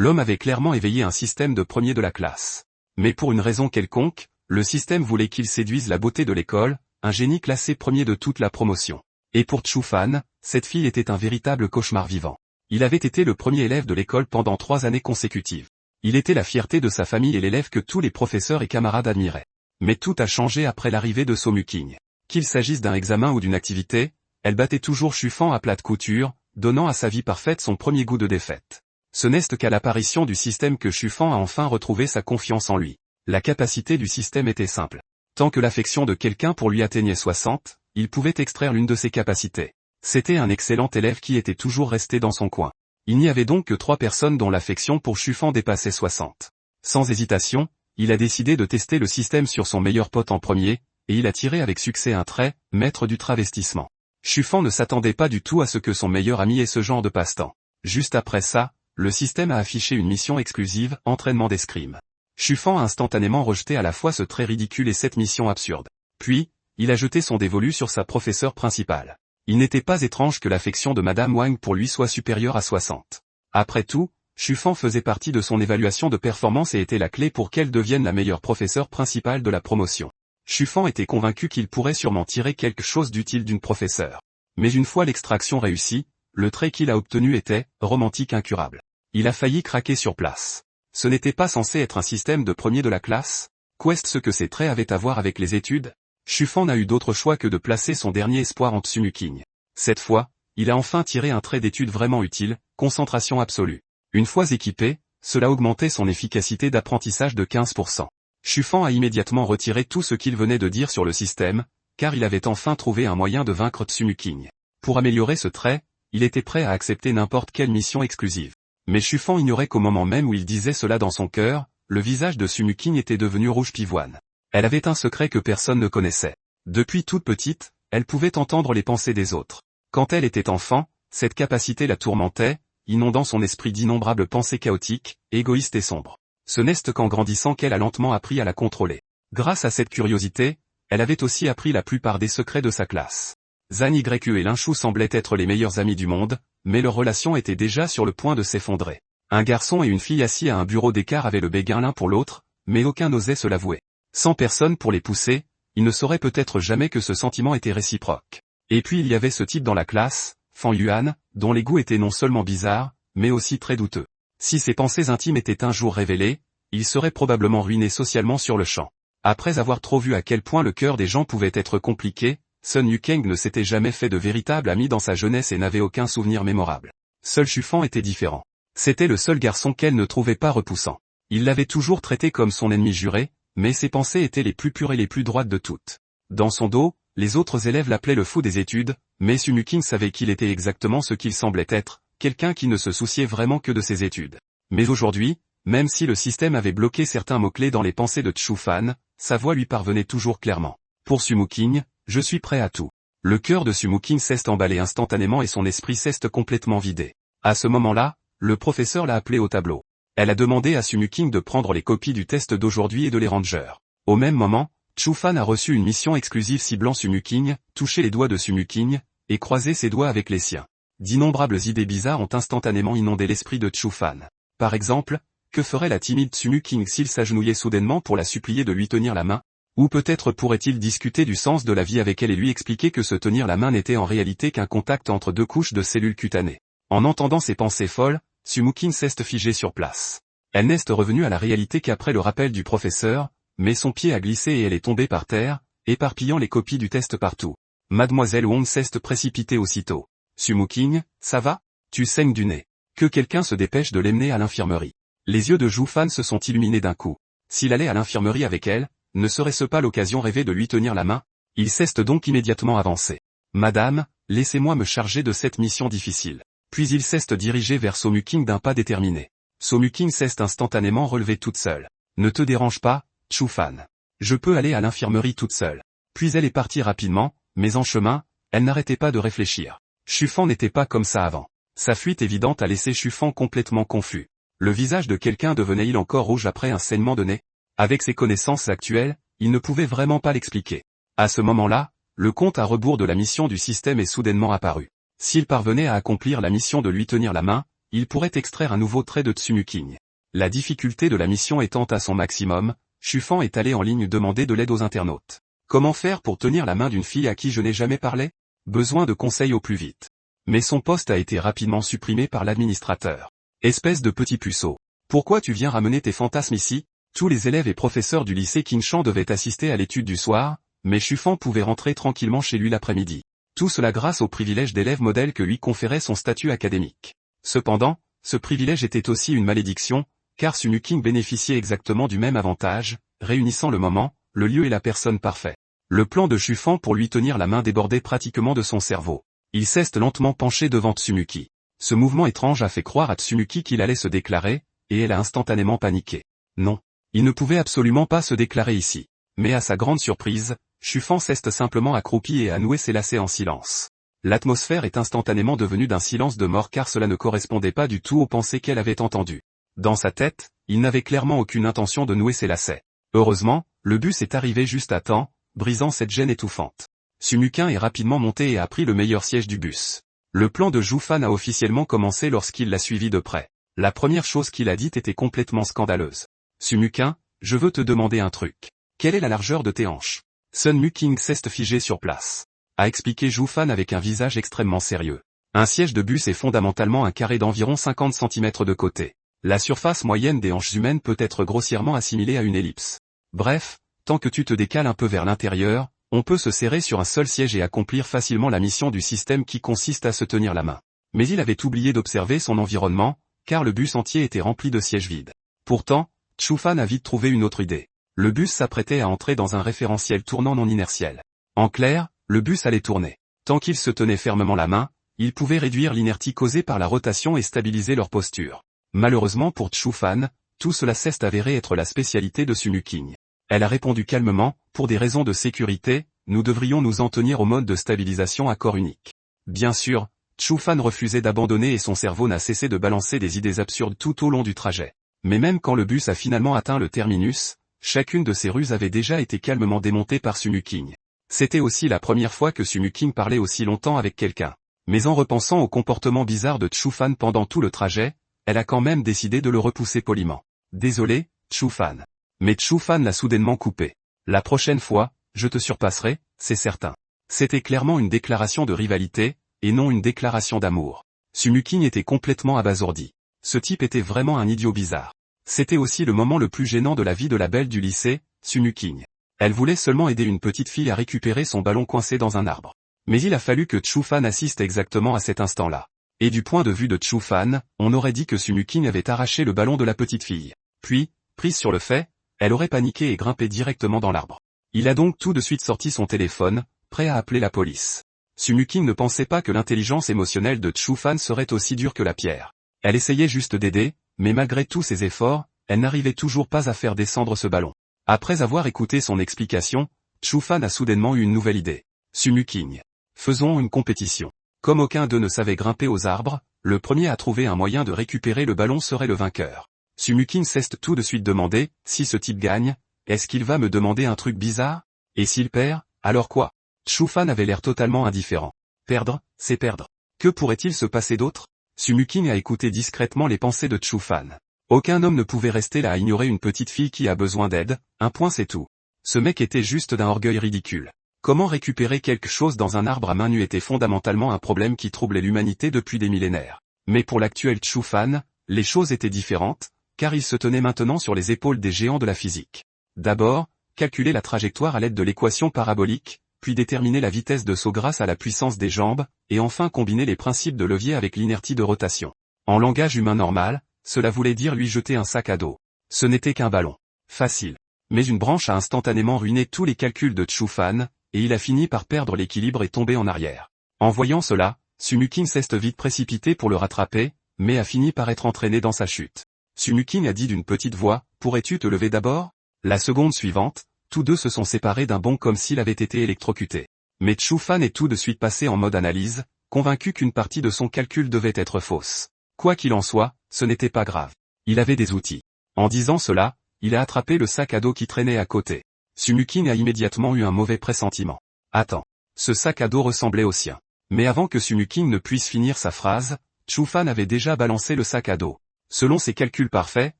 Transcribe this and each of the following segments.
L'homme avait clairement éveillé un système de premier de la classe. Mais pour une raison quelconque, le système voulait qu'il séduise la beauté de l'école, un génie classé premier de toute la promotion. Et pour Choufan, cette fille était un véritable cauchemar vivant. Il avait été le premier élève de l'école pendant 3 années consécutives. Il était la fierté de sa famille et l'élève que tous les professeurs et camarades admiraient. Mais tout a changé après l'arrivée de Somuking. Qu'il s'agisse d'un examen ou d'une activité, elle battait toujours Chufan à plat de couture, donnant à sa vie parfaite son premier goût de défaite. Ce n'est qu'à l'apparition du système que Chufan a enfin retrouvé sa confiance en lui. La capacité du système était simple. Tant que l'affection de quelqu'un pour lui atteignait 60, il pouvait extraire l'une de ses capacités. C'était un excellent élève qui était toujours resté dans son coin. Il n'y avait donc que 3 personnes dont l'affection pour Chufan dépassait 60. Sans hésitation, il a décidé de tester le système sur son meilleur pote en premier, et il a tiré avec succès un trait, maître du travestissement. Chufan ne s'attendait pas du tout à ce que son meilleur ami ait ce genre de passe-temps. Juste après ça, le système a affiché une mission exclusive, entraînement d'escrime. Chufan a instantanément rejeté à la fois ce trait ridicule et cette mission absurde. Puis, il a jeté son dévolu sur sa professeure principale. Il n'était pas étrange que l'affection de Madame Wang pour lui soit supérieure à 60. Après tout, Chufan faisait partie de son évaluation de performance et était la clé pour qu'elle devienne la meilleure professeure principale de la promotion. Chufan était convaincu qu'il pourrait sûrement tirer quelque chose d'utile d'une professeure. Mais une fois l'extraction réussie, le trait qu'il a obtenu était romantique incurable. Il a failli craquer sur place. Ce n'était pas censé être un système de premier de la classe? Qu'est-ce ce que ces traits avaient à voir avec les études? Chufan n'a eu d'autre choix que de placer son dernier espoir en Tsumuking. Cette fois, il a enfin tiré un trait d'étude vraiment utile, concentration absolue. Une fois équipé, cela augmentait son efficacité d'apprentissage de 15%. Chufan a immédiatement retiré tout ce qu'il venait de dire sur le système, car il avait enfin trouvé un moyen de vaincre Tsumuking. Pour améliorer ce trait, il était prêt à accepter n'importe quelle mission exclusive. Mais Chufan ignorait qu'au moment même où il disait cela dans son cœur, le visage de Tsumuking était devenu rouge pivoine. Elle avait un secret que personne ne connaissait. Depuis toute petite, elle pouvait entendre les pensées des autres. Quand elle était enfant, cette capacité la tourmentait, inondant son esprit d'innombrables pensées chaotiques, égoïstes et sombres. Ce n'est qu'en grandissant qu'elle a lentement appris à la contrôler. Grâce à cette curiosité, elle avait aussi appris la plupart des secrets de sa classe. Zhang Yue et Lin Shu semblaient être les meilleurs amis du monde, mais leur relation était déjà sur le point de s'effondrer. Un garçon et une fille assis à un bureau d'écart avaient le béguin l'un pour l'autre, mais aucun n'osait se l'avouer. Sans personne pour les pousser, ils ne sauraient peut-être jamais que ce sentiment était réciproque. Et puis il y avait ce type dans la classe, Fan Yuan, dont les goûts étaient non seulement bizarres, mais aussi très douteux. Si ses pensées intimes étaient un jour révélées, il serait probablement ruiné socialement sur le champ. Après avoir trop vu à quel point le cœur des gens pouvait être compliqué, Sun Yukeng ne s'était jamais fait de véritable ami dans sa jeunesse et n'avait aucun souvenir mémorable. Seul Chufan était différent. C'était le seul garçon qu'elle ne trouvait pas repoussant. Il l'avait toujours traité comme son ennemi juré, mais ses pensées étaient les plus pures et les plus droites de toutes. Dans son dos, les autres élèves l'appelaient le fou des études, mais Tsumuking savait qu'il était exactement ce qu'il semblait être, quelqu'un qui ne se souciait vraiment que de ses études. Mais aujourd'hui, même si le système avait bloqué certains mots-clés dans les pensées de Chufan, sa voix lui parvenait toujours clairement. Pour Tsumuking, je suis prêt à tout. Le cœur de Tsumuking s'est emballé instantanément et son esprit s'est complètement vidé. À ce moment-là, le professeur l'a appelé au tableau. Elle a demandé à Tsumuking de prendre les copies du test d'aujourd'hui et de les ranger. Au même moment, Chufan a reçu une mission exclusive ciblant Tsumuking, toucher les doigts de Tsumuking, et croiser ses doigts avec les siens. D'innombrables idées bizarres ont instantanément inondé l'esprit de Chufan. Par exemple, que ferait la timide Tsumuking s'il s'agenouillait soudainement pour la supplier de lui tenir la main? Ou peut-être pourrait-il discuter du sens de la vie avec elle et lui expliquer que se tenir la main n'était en réalité qu'un contact entre 2 couches de cellules cutanées. En entendant ces pensées folles, Tsumuking s'est figée sur place. Elle n'est revenue à la réalité qu'après le rappel du professeur, mais son pied a glissé et elle est tombée par terre, éparpillant les copies du test partout. Mademoiselle Wong s'est précipitée aussitôt. Tsumuking, ça va? Tu saignes du nez. Que quelqu'un se dépêche de l'emmener à l'infirmerie. Les yeux de Chufan se sont illuminés d'un coup. S'il allait à l'infirmerie avec elle, ne serait-ce pas l'occasion rêvée de lui tenir la main? Il s'est donc immédiatement avancé. Madame, laissez-moi me charger de cette mission difficile. Puis il s'est dirigé vers Tsumuking d'un pas déterminé. Tsumuking s'est instantanément relevée toute seule. Ne te dérange pas, Chufan. Je peux aller à l'infirmerie toute seule. Puis elle est partie rapidement, mais en chemin, elle n'arrêtait pas de réfléchir. Chufan n'était pas comme ça avant. Sa fuite évidente a laissé Chufan complètement confus. Le visage de quelqu'un devenait-il encore rouge après un saignement de nez? Avec ses connaissances actuelles, il ne pouvait vraiment pas l'expliquer. À ce moment-là, le compte à rebours de la mission du système est soudainement apparu. S'il parvenait à accomplir la mission de lui tenir la main, il pourrait extraire un nouveau trait de Tsumuking. La difficulté de la mission étant à son maximum, Chufan est allé en ligne demander de l'aide aux internautes. Comment faire pour tenir la main d'une fille à qui je n'ai jamais parlé? Besoin de conseils au plus vite. Mais son poste a été rapidement supprimé par l'administrateur. Espèce de petit puceau. Pourquoi tu viens ramener tes fantasmes ici? Tous les élèves et professeurs du lycée Qinshan devaient assister à l'étude du soir, mais Chufan pouvait rentrer tranquillement chez lui l'après-midi. Tout cela grâce au privilège d'élève modèle que lui conférait son statut académique. Cependant, ce privilège était aussi une malédiction, car Tsumuking bénéficiait exactement du même avantage, réunissant le moment, le lieu et la personne parfait. Le plan de Chufan pour lui tenir la main débordait pratiquement de son cerveau. Il s'est lentement penché devant Tsumuki. Ce mouvement étrange a fait croire à Tsumuki qu'il allait se déclarer, et elle a instantanément paniqué. Non. Il ne pouvait absolument pas se déclarer ici. Mais à sa grande surprise, Chufan s'est simplement accroupi et a noué ses lacets en silence. L'atmosphère est instantanément devenue d'un silence de mort car cela ne correspondait pas du tout aux pensées qu'elle avait entendues. Dans sa tête, il n'avait clairement aucune intention de nouer ses lacets. Heureusement, le bus est arrivé juste à temps, brisant cette gêne étouffante. Tsumuking est rapidement monté et a pris le meilleur siège du bus. Le plan de Chufan a officiellement commencé lorsqu'il l'a suivi de près. La première chose qu'il a dite était complètement scandaleuse. Tsumuking, je veux te demander un truc. Quelle est la largeur de tes hanches? Tsumuking s'est figé sur place. A expliqué Chufan avec un visage extrêmement sérieux. Un siège de bus est fondamentalement un carré d'environ 50 cm de côté. La surface moyenne des hanches humaines peut être grossièrement assimilée à une ellipse. Bref, tant que tu te décales un peu vers l'intérieur, on peut se serrer sur un seul siège et accomplir facilement la mission du système qui consiste à se tenir la main. Mais il avait oublié d'observer son environnement, car le bus entier était rempli de sièges vides. Pourtant, Chufan a vite trouvé une autre idée. Le bus s'apprêtait à entrer dans un référentiel tournant non inertiel. En clair, le bus allait tourner. Tant qu'il se tenait fermement la main, il pouvait réduire l'inertie causée par la rotation et stabiliser leur posture. Malheureusement pour Chufan, tout cela s'est avéré être la spécialité de Tsumuking. Elle a répondu calmement, pour des raisons de sécurité, nous devrions nous en tenir au mode de stabilisation à corps unique. Bien sûr, Chufan refusait d'abandonner et son cerveau n'a cessé de balancer des idées absurdes tout au long du trajet. Mais même quand le bus a finalement atteint le terminus, chacune de ces ruses avait déjà été calmement démontée par Tsumuking. C'était aussi la première fois que Tsumuking parlait aussi longtemps avec quelqu'un. Mais en repensant au comportement bizarre de Chufan pendant tout le trajet, elle a quand même décidé de le repousser poliment. Désolé, Chufan. Mais Chufan l'a soudainement coupé. La prochaine fois, je te surpasserai, c'est certain. C'était clairement une déclaration de rivalité, et non une déclaration d'amour. Tsumuking était complètement abasourdi. Ce type était vraiment un idiot bizarre. C'était aussi le moment le plus gênant de la vie de la belle du lycée, Tsumuking. Elle voulait seulement aider une petite fille à récupérer son ballon coincé dans un arbre. Mais il a fallu que Chufan assiste exactement à cet instant-là. Et du point de vue de Chufan, on aurait dit que Tsumuking avait arraché le ballon de la petite fille. Puis, prise sur le fait, elle aurait paniqué et grimpé directement dans l'arbre. Il a donc tout de suite sorti son téléphone, prêt à appeler la police. Tsumuking ne pensait pas que l'intelligence émotionnelle de Chufan serait aussi dure que la pierre. Elle essayait juste d'aider, mais malgré tous ses efforts, elle n'arrivait toujours pas à faire descendre ce ballon. Après avoir écouté son explication, Chufan a soudainement eu une nouvelle idée. Tsumuking. Faisons une compétition. Comme aucun d'eux ne savait grimper aux arbres, le premier à trouver un moyen de récupérer le ballon serait le vainqueur. Tsumuking s'est tout de suite demandé, si ce type gagne, est-ce qu'il va me demander un truc bizarre? Et s'il perd, alors quoi? Chufan avait l'air totalement indifférent. Perdre, c'est perdre. Que pourrait-il se passer d'autre? Tsumuking a écouté discrètement les pensées de Chufan. Aucun homme ne pouvait rester là à ignorer une petite fille qui a besoin d'aide, un point c'est tout. Ce mec était juste d'un orgueil ridicule. Comment récupérer quelque chose dans un arbre à main nue était fondamentalement un problème qui troublait l'humanité depuis des millénaires. Mais pour l'actuel Chufan, les choses étaient différentes, car il se tenait maintenant sur les épaules des géants de la physique. D'abord, calculer la trajectoire à l'aide de l'équation parabolique, puis déterminer la vitesse de saut grâce à la puissance des jambes, et enfin combiner les principes de levier avec l'inertie de rotation. En langage humain normal, cela voulait dire lui jeter un sac à dos. Ce n'était qu'un ballon. Facile. Mais une branche a instantanément ruiné tous les calculs de Chufan, et il a fini par perdre l'équilibre et tomber en arrière. En voyant cela, Tsumuking s'est vite précipité pour le rattraper, mais a fini par être entraîné dans sa chute. Tsumuking a dit d'une petite voix, « Pourrais-tu te lever d'abord ?» La seconde suivante, tous deux se sont séparés d'un bond comme s'il avait été électrocuté. Mais Chufan est tout de suite passé en mode analyse, convaincu qu'une partie de son calcul devait être fausse. Quoi qu'il en soit, ce n'était pas grave. Il avait des outils. En disant cela, il a attrapé le sac à dos qui traînait à côté. Tsumuking a immédiatement eu un mauvais pressentiment. Attends. Ce sac à dos ressemblait au sien. Mais avant que Tsumuking ne puisse finir sa phrase, Chufan avait déjà balancé le sac à dos. Selon ses calculs parfaits,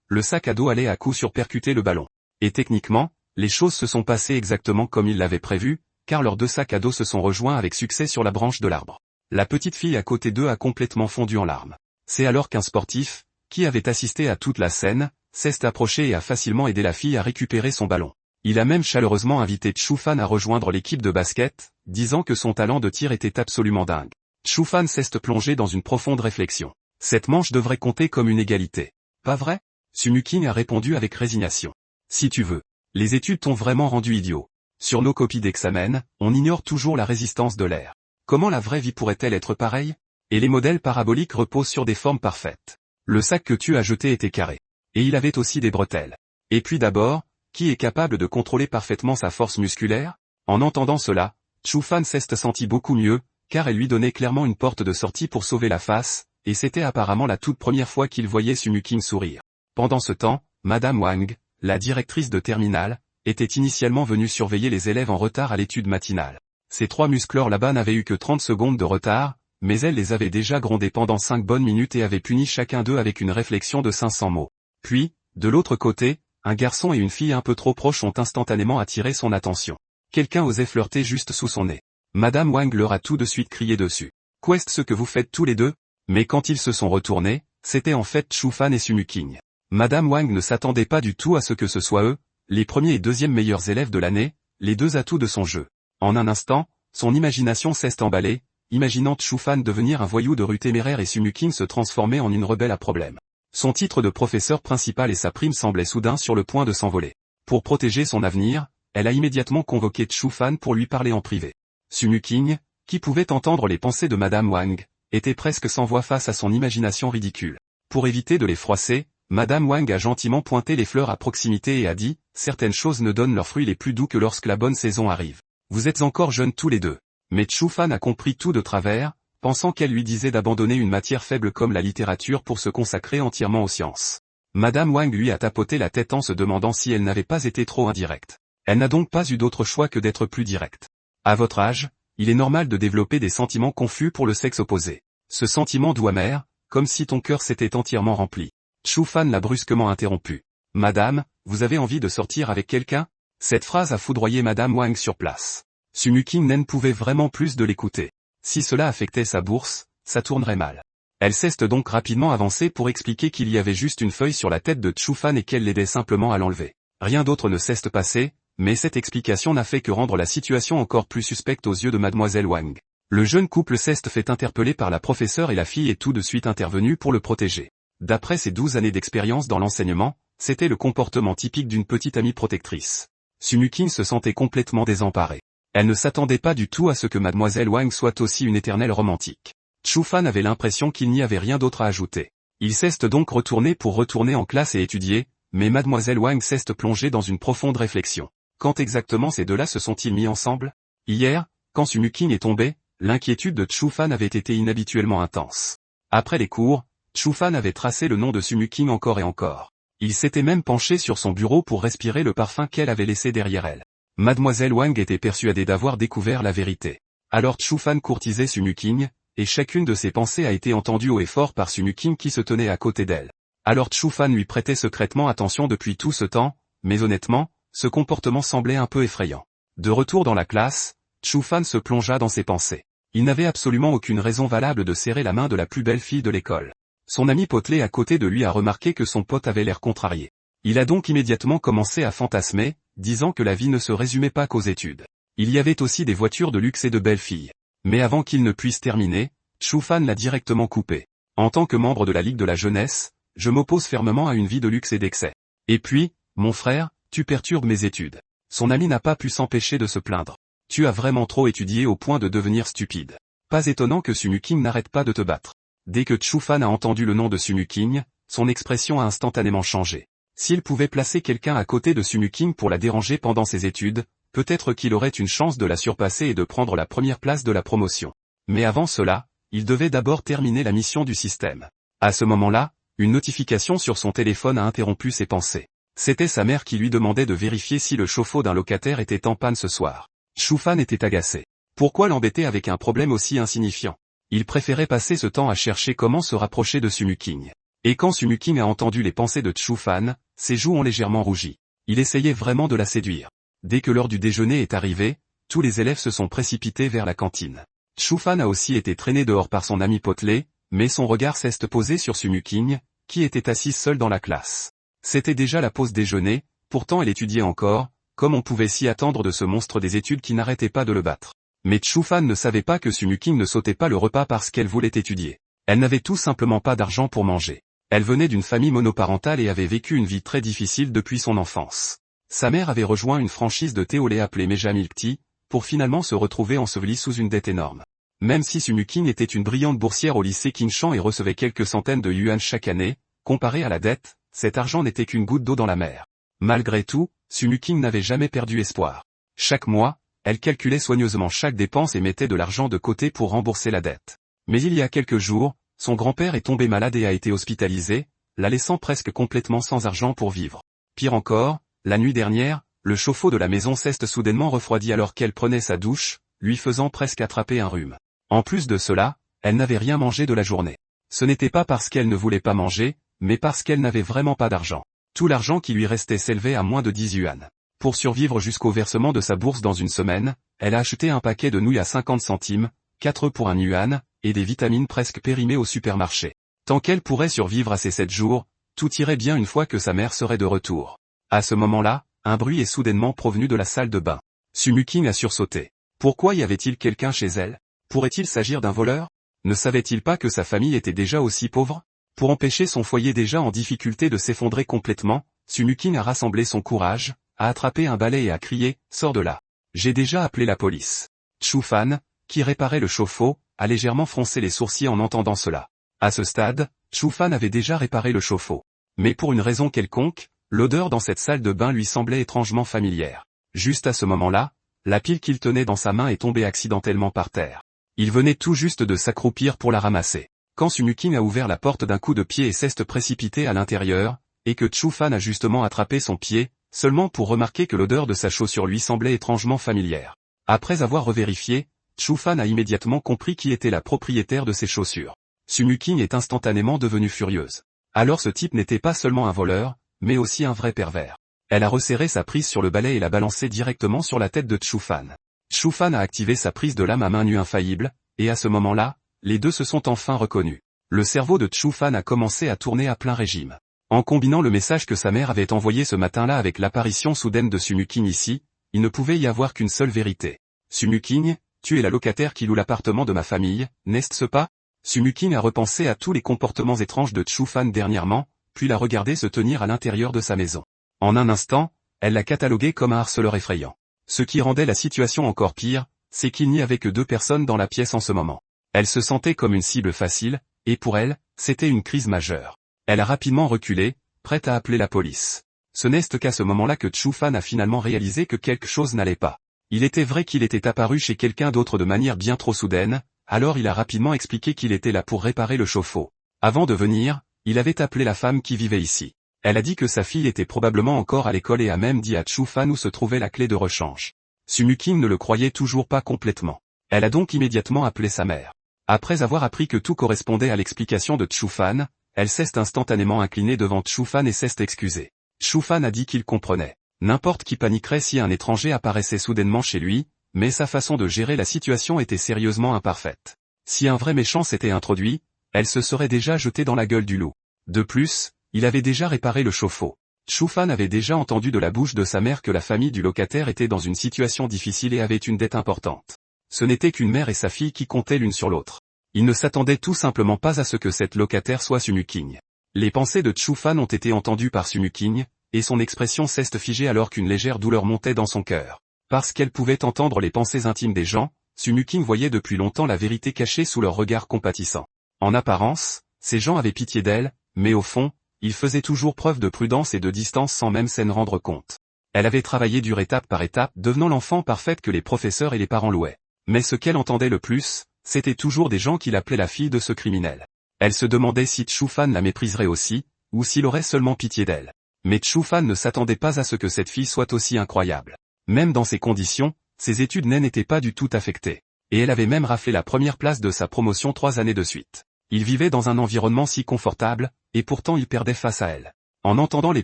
le sac à dos allait à coup sûr percuter le ballon. Et techniquement, les choses se sont passées exactement comme il l'avait prévu, car leurs deux sacs à dos se sont rejoints avec succès sur la branche de l'arbre. La petite fille à côté d'eux a complètement fondu en larmes. C'est alors qu'un sportif, qui avait assisté à toute la scène, s'est approché et a facilement aidé la fille à récupérer son ballon. Il a même chaleureusement invité Chufan à rejoindre l'équipe de basket, disant que son talent de tir était absolument dingue. Chufan s'est plongé dans une profonde réflexion. Cette manche devrait compter comme une égalité. Pas vrai? Sumuking a répondu avec résignation. Si tu veux. Les études t'ont vraiment rendu idiot. Sur nos copies d'examen, on ignore toujours la résistance de l'air. Comment la vraie vie pourrait-elle être pareille? Et les modèles paraboliques reposent sur des formes parfaites. Le sac que tu as jeté était carré. Et il avait aussi des bretelles. Et puis d'abord, qui est capable de contrôler parfaitement sa force musculaire? En entendant cela, Chufan s'est senti beaucoup mieux, car elle lui donnait clairement une porte de sortie pour sauver la face, et c'était apparemment la toute première fois qu'il voyait Sumuking sourire. Pendant ce temps, Madame Wang, la directrice de terminale, était initialement venue surveiller les élèves en retard à l'étude matinale. Ces trois muscleurs là-bas n'avaient eu que 30 secondes de retard, mais elle les avait déjà grondés pendant 5 bonnes minutes et avait puni chacun d'eux avec une réflexion de 500 mots. Puis, de l'autre côté, un garçon et une fille un peu trop proches ont instantanément attiré son attention. Quelqu'un osait flirter juste sous son nez. Madame Wang leur a tout de suite crié dessus. Qu'est-ce ce que vous faites tous les deux? Mais quand ils se sont retournés, c'était en fait Chufan et Sumuking. Madame Wang ne s'attendait pas du tout à ce que ce soit eux, les premiers et deuxièmes meilleurs élèves de l'année, les deux atouts de son jeu. En un instant, son imagination s'est emballée, imaginant Chufan devenir un voyou de rue téméraire et Sumuking se transformer en une rebelle à problème. Son titre de professeur principal et sa prime semblaient soudain sur le point de s'envoler. Pour protéger son avenir, elle a immédiatement convoqué Chufan pour lui parler en privé. Sumuking, qui pouvait entendre les pensées de Madame Wang, était presque sans voix face à son imagination ridicule. Pour éviter de les froisser, Madame Wang a gentiment pointé les fleurs à proximité et a dit, « Certaines choses ne donnent leurs fruits les plus doux que lorsque la bonne saison arrive. Vous êtes encore jeunes tous les deux. » Mais Chufan a compris tout de travers, pensant qu'elle lui disait d'abandonner une matière faible comme la littérature pour se consacrer entièrement aux sciences. Madame Wang lui a tapoté la tête en se demandant si elle n'avait pas été trop indirecte. Elle n'a donc pas eu d'autre choix que d'être plus directe. À votre âge, il est normal de développer des sentiments confus pour le sexe opposé. Ce sentiment doux amer, comme si ton cœur s'était entièrement rempli. Chufan l'a brusquement interrompu. « Madame, vous avez envie de sortir avec quelqu'un ?» Cette phrase a foudroyé Madame Wang sur place. Sumuking n'en pouvait vraiment plus de l'écouter. Si cela affectait sa bourse, ça tournerait mal. Elle s'est donc rapidement avancée pour expliquer qu'il y avait juste une feuille sur la tête de Chufan et qu'elle l'aidait simplement à l'enlever. Rien d'autre ne s'est passé, mais cette explication n'a fait que rendre la situation encore plus suspecte aux yeux de Mademoiselle Wang. Le jeune couple s'est fait interpeller par la professeure et la fille est tout de suite intervenue pour le protéger. D'après ses 12 années d'expérience dans l'enseignement, c'était le comportement typique d'une petite amie protectrice. Sumuking se sentait complètement désemparée. Elle ne s'attendait pas du tout à ce que Mademoiselle Wang soit aussi une éternelle romantique. Chufan avait l'impression qu'il n'y avait rien d'autre à ajouter. Il s'est donc retourné pour retourner en classe et étudier, mais Mademoiselle Wang s'est plongée dans une profonde réflexion. Quand exactement ces deux-là se sont-ils mis ensemble? Hier, quand Sumuking est tombé, l'inquiétude de Chufan avait été inhabituellement intense. Après les cours, Chufan avait tracé le nom de Sumuking encore et encore. Il s'était même penché sur son bureau pour respirer le parfum qu'elle avait laissé derrière elle. Mademoiselle Wang était persuadée d'avoir découvert la vérité. Alors Chufan courtisait Sumuking, et chacune de ses pensées a été entendue haut et fort par Sumuking qui se tenait à côté d'elle. Alors Chufan lui prêtait secrètement attention depuis tout ce temps, mais honnêtement, ce comportement semblait un peu effrayant. De retour dans la classe, Chufan se plongea dans ses pensées. Il n'avait absolument aucune raison valable de serrer la main de la plus belle fille de l'école. Son ami potelé à côté de lui a remarqué que son pote avait l'air contrarié. Il a donc immédiatement commencé à fantasmer, disant que la vie ne se résumait pas qu'aux études. Il y avait aussi des voitures de luxe et de belles filles. Mais avant qu'il ne puisse terminer, Chufan l'a directement coupé. En tant que membre de la Ligue de la Jeunesse, je m'oppose fermement à une vie de luxe et d'excès. Et puis, mon frère, tu perturbes mes études. Son ami n'a pas pu s'empêcher de se plaindre. Tu as vraiment trop étudié au point de devenir stupide. Pas étonnant que Sumuking n'arrête pas de te battre. Dès que Chufan a entendu le nom de Sumuking, son expression a instantanément changé. S'il pouvait placer quelqu'un à côté de Sumuking pour la déranger pendant ses études, peut-être qu'il aurait une chance de la surpasser et de prendre la première place de la promotion. Mais avant cela, il devait d'abord terminer la mission du système. À ce moment-là, une notification sur son téléphone a interrompu ses pensées. C'était sa mère qui lui demandait de vérifier si le chauffe-eau d'un locataire était en panne ce soir. Chufan était agacé. Pourquoi l'embêter avec un problème aussi insignifiant? Il préférait passer ce temps à chercher comment se rapprocher de Sumuking. Et quand Sumuking a entendu les pensées de Chufan, ses joues ont légèrement rougi. Il essayait vraiment de la séduire. Dès que l'heure du déjeuner est arrivée, tous les élèves se sont précipités vers la cantine. Chufan a aussi été traîné dehors par son ami Potley, mais son regard s'est posé sur Sumuking, qui était assise seule dans la classe. C'était déjà la pause déjeuner, pourtant elle étudiait encore, comme on pouvait s'y attendre de ce monstre des études qui n'arrêtait pas de le battre. Mais Chufan ne savait pas que Sumuking ne sautait pas le repas parce qu'elle voulait étudier. Elle n'avait tout simplement pas d'argent pour manger. Elle venait d'une famille monoparentale et avait vécu une vie très difficile depuis son enfance. Sa mère avait rejoint une franchise de thé au lait appelée Meja Milk Tea, pour finalement se retrouver ensevelie sous une dette énorme. Même si Sumuking était une brillante boursière au lycée Kingshan et recevait quelques centaines de yuan chaque année, comparé à la dette, cet argent n'était qu'une goutte d'eau dans la mer. Malgré tout, Sumuking n'avait jamais perdu espoir. Chaque mois, elle calculait soigneusement chaque dépense et mettait de l'argent de côté pour rembourser la dette. Mais il y a quelques jours, son grand-père est tombé malade et a été hospitalisé, la laissant presque complètement sans argent pour vivre. Pire encore, la nuit dernière, le chauffe-eau de la maison s'est soudainement refroidi alors qu'elle prenait sa douche, lui faisant presque attraper un rhume. En plus de cela, elle n'avait rien mangé de la journée. Ce n'était pas parce qu'elle ne voulait pas manger, mais parce qu'elle n'avait vraiment pas d'argent. Tout l'argent qui lui restait s'élevait à moins de 10 yuan. Pour survivre jusqu'au versement de sa bourse dans une semaine, elle a acheté un paquet de nouilles à 50 centimes, 4 pour 1 yuan, et des vitamines presque périmées au supermarché. Tant qu'elle pourrait survivre à ces 7 jours, tout irait bien une fois que sa mère serait de retour. À ce moment-là, un bruit est soudainement provenu de la salle de bain. Sumuking a sursauté. Pourquoi y avait-il quelqu'un chez elle? Pourrait-il s'agir d'un voleur? Ne savait-il pas que sa famille était déjà aussi pauvre? Pour empêcher son foyer déjà en difficulté de s'effondrer complètement, Sumuking a rassemblé son courage, a attrapé un balai et a crié « Sors de là !» J'ai déjà appelé la police. Chufan, qui réparait le chauffe-eau, a légèrement froncé les sourcils en entendant cela. À ce stade, Chufan avait déjà réparé le chauffe-eau. Mais pour une raison quelconque, l'odeur dans cette salle de bain lui semblait étrangement familière. Juste à ce moment-là, la pile qu'il tenait dans sa main est tombée accidentellement par terre. Il venait tout juste de s'accroupir pour la ramasser. Quand Sumuking a ouvert la porte d'un coup de pied et s'est précipité à l'intérieur, et que Chufan a justement attrapé son pied, seulement pour remarquer que l'odeur de sa chaussure lui semblait étrangement familière. Après avoir revérifié, Chufan a immédiatement compris qui était la propriétaire de ses chaussures. Sumuking est instantanément devenue furieuse. Alors ce type n'était pas seulement un voleur, mais aussi un vrai pervers. Elle a resserré sa prise sur le balai et l'a balancé directement sur la tête de Chufan. Chufan a activé sa prise de lame à main nue infaillible, et à ce moment-là, les deux se sont enfin reconnus. Le cerveau de Chufan a commencé à tourner à plein régime. En combinant le message que sa mère avait envoyé ce matin-là avec l'apparition soudaine de Sumuking ici, il ne pouvait y avoir qu'une seule vérité. Sumuking, tu es la locataire qui loue l'appartement de ma famille, n'est-ce pas? Sumuking a repensé à tous les comportements étranges de Chufan dernièrement, puis l'a regardé se tenir à l'intérieur de sa maison. En un instant, elle l'a catalogué comme un harceleur effrayant. Ce qui rendait la situation encore pire, c'est qu'il n'y avait que 2 personnes dans la pièce en ce moment. Elle se sentait comme une cible facile, et pour elle, c'était une crise majeure. Elle a rapidement reculé, prête à appeler la police. Ce n'est qu'à ce moment-là que Chufan a finalement réalisé que quelque chose n'allait pas. Il était vrai qu'il était apparu chez quelqu'un d'autre de manière bien trop soudaine, alors il a rapidement expliqué qu'il était là pour réparer le chauffe-eau. Avant de venir, il avait appelé la femme qui vivait ici. Elle a dit que sa fille était probablement encore à l'école et a même dit à Chufan où se trouvait la clé de rechange. Sumuking ne le croyait toujours pas complètement. Elle a donc immédiatement appelé sa mère. Après avoir appris que tout correspondait à l'explication de Chufan, elle s'est instantanément inclinée devant Chufan et s'est excusée. Chufan a dit qu'il comprenait. N'importe qui paniquerait si un étranger apparaissait soudainement chez lui, mais sa façon de gérer la situation était sérieusement imparfaite. Si un vrai méchant s'était introduit, elle se serait déjà jetée dans la gueule du loup. De plus, il avait déjà réparé le chauffe-eau. Chufan avait déjà entendu de la bouche de sa mère que la famille du locataire était dans une situation difficile et avait une dette importante. Ce n'était qu'une mère et sa fille qui comptaient l'une sur l'autre. Il ne s'attendait tout simplement pas à ce que cette locataire soit Sumuking. Les pensées de Chufan ont été entendues par Sumuking, et son expression s'est figée alors qu'une légère douleur montait dans son cœur. Parce qu'elle pouvait entendre les pensées intimes des gens, Sumuking voyait depuis longtemps la vérité cachée sous leur regard compatissant. En apparence, ces gens avaient pitié d'elle, mais au fond, ils faisaient toujours preuve de prudence et de distance sans même s'en rendre compte. Elle avait travaillé dur étape par étape, devenant l'enfant parfaite que les professeurs et les parents louaient. Mais ce qu'elle entendait le plus, c'était toujours des gens qui l'appelaient la fille de ce criminel. Elle se demandait si Chufan la mépriserait aussi, ou s'il aurait seulement pitié d'elle. Mais Chufan ne s'attendait pas à ce que cette fille soit aussi incroyable. Même dans ces conditions, ses études n'étaient pas du tout affectées. Et elle avait même raflé la première place de sa promotion 3 années de suite. Il vivait dans un environnement si confortable, et pourtant il perdait face à elle. En entendant les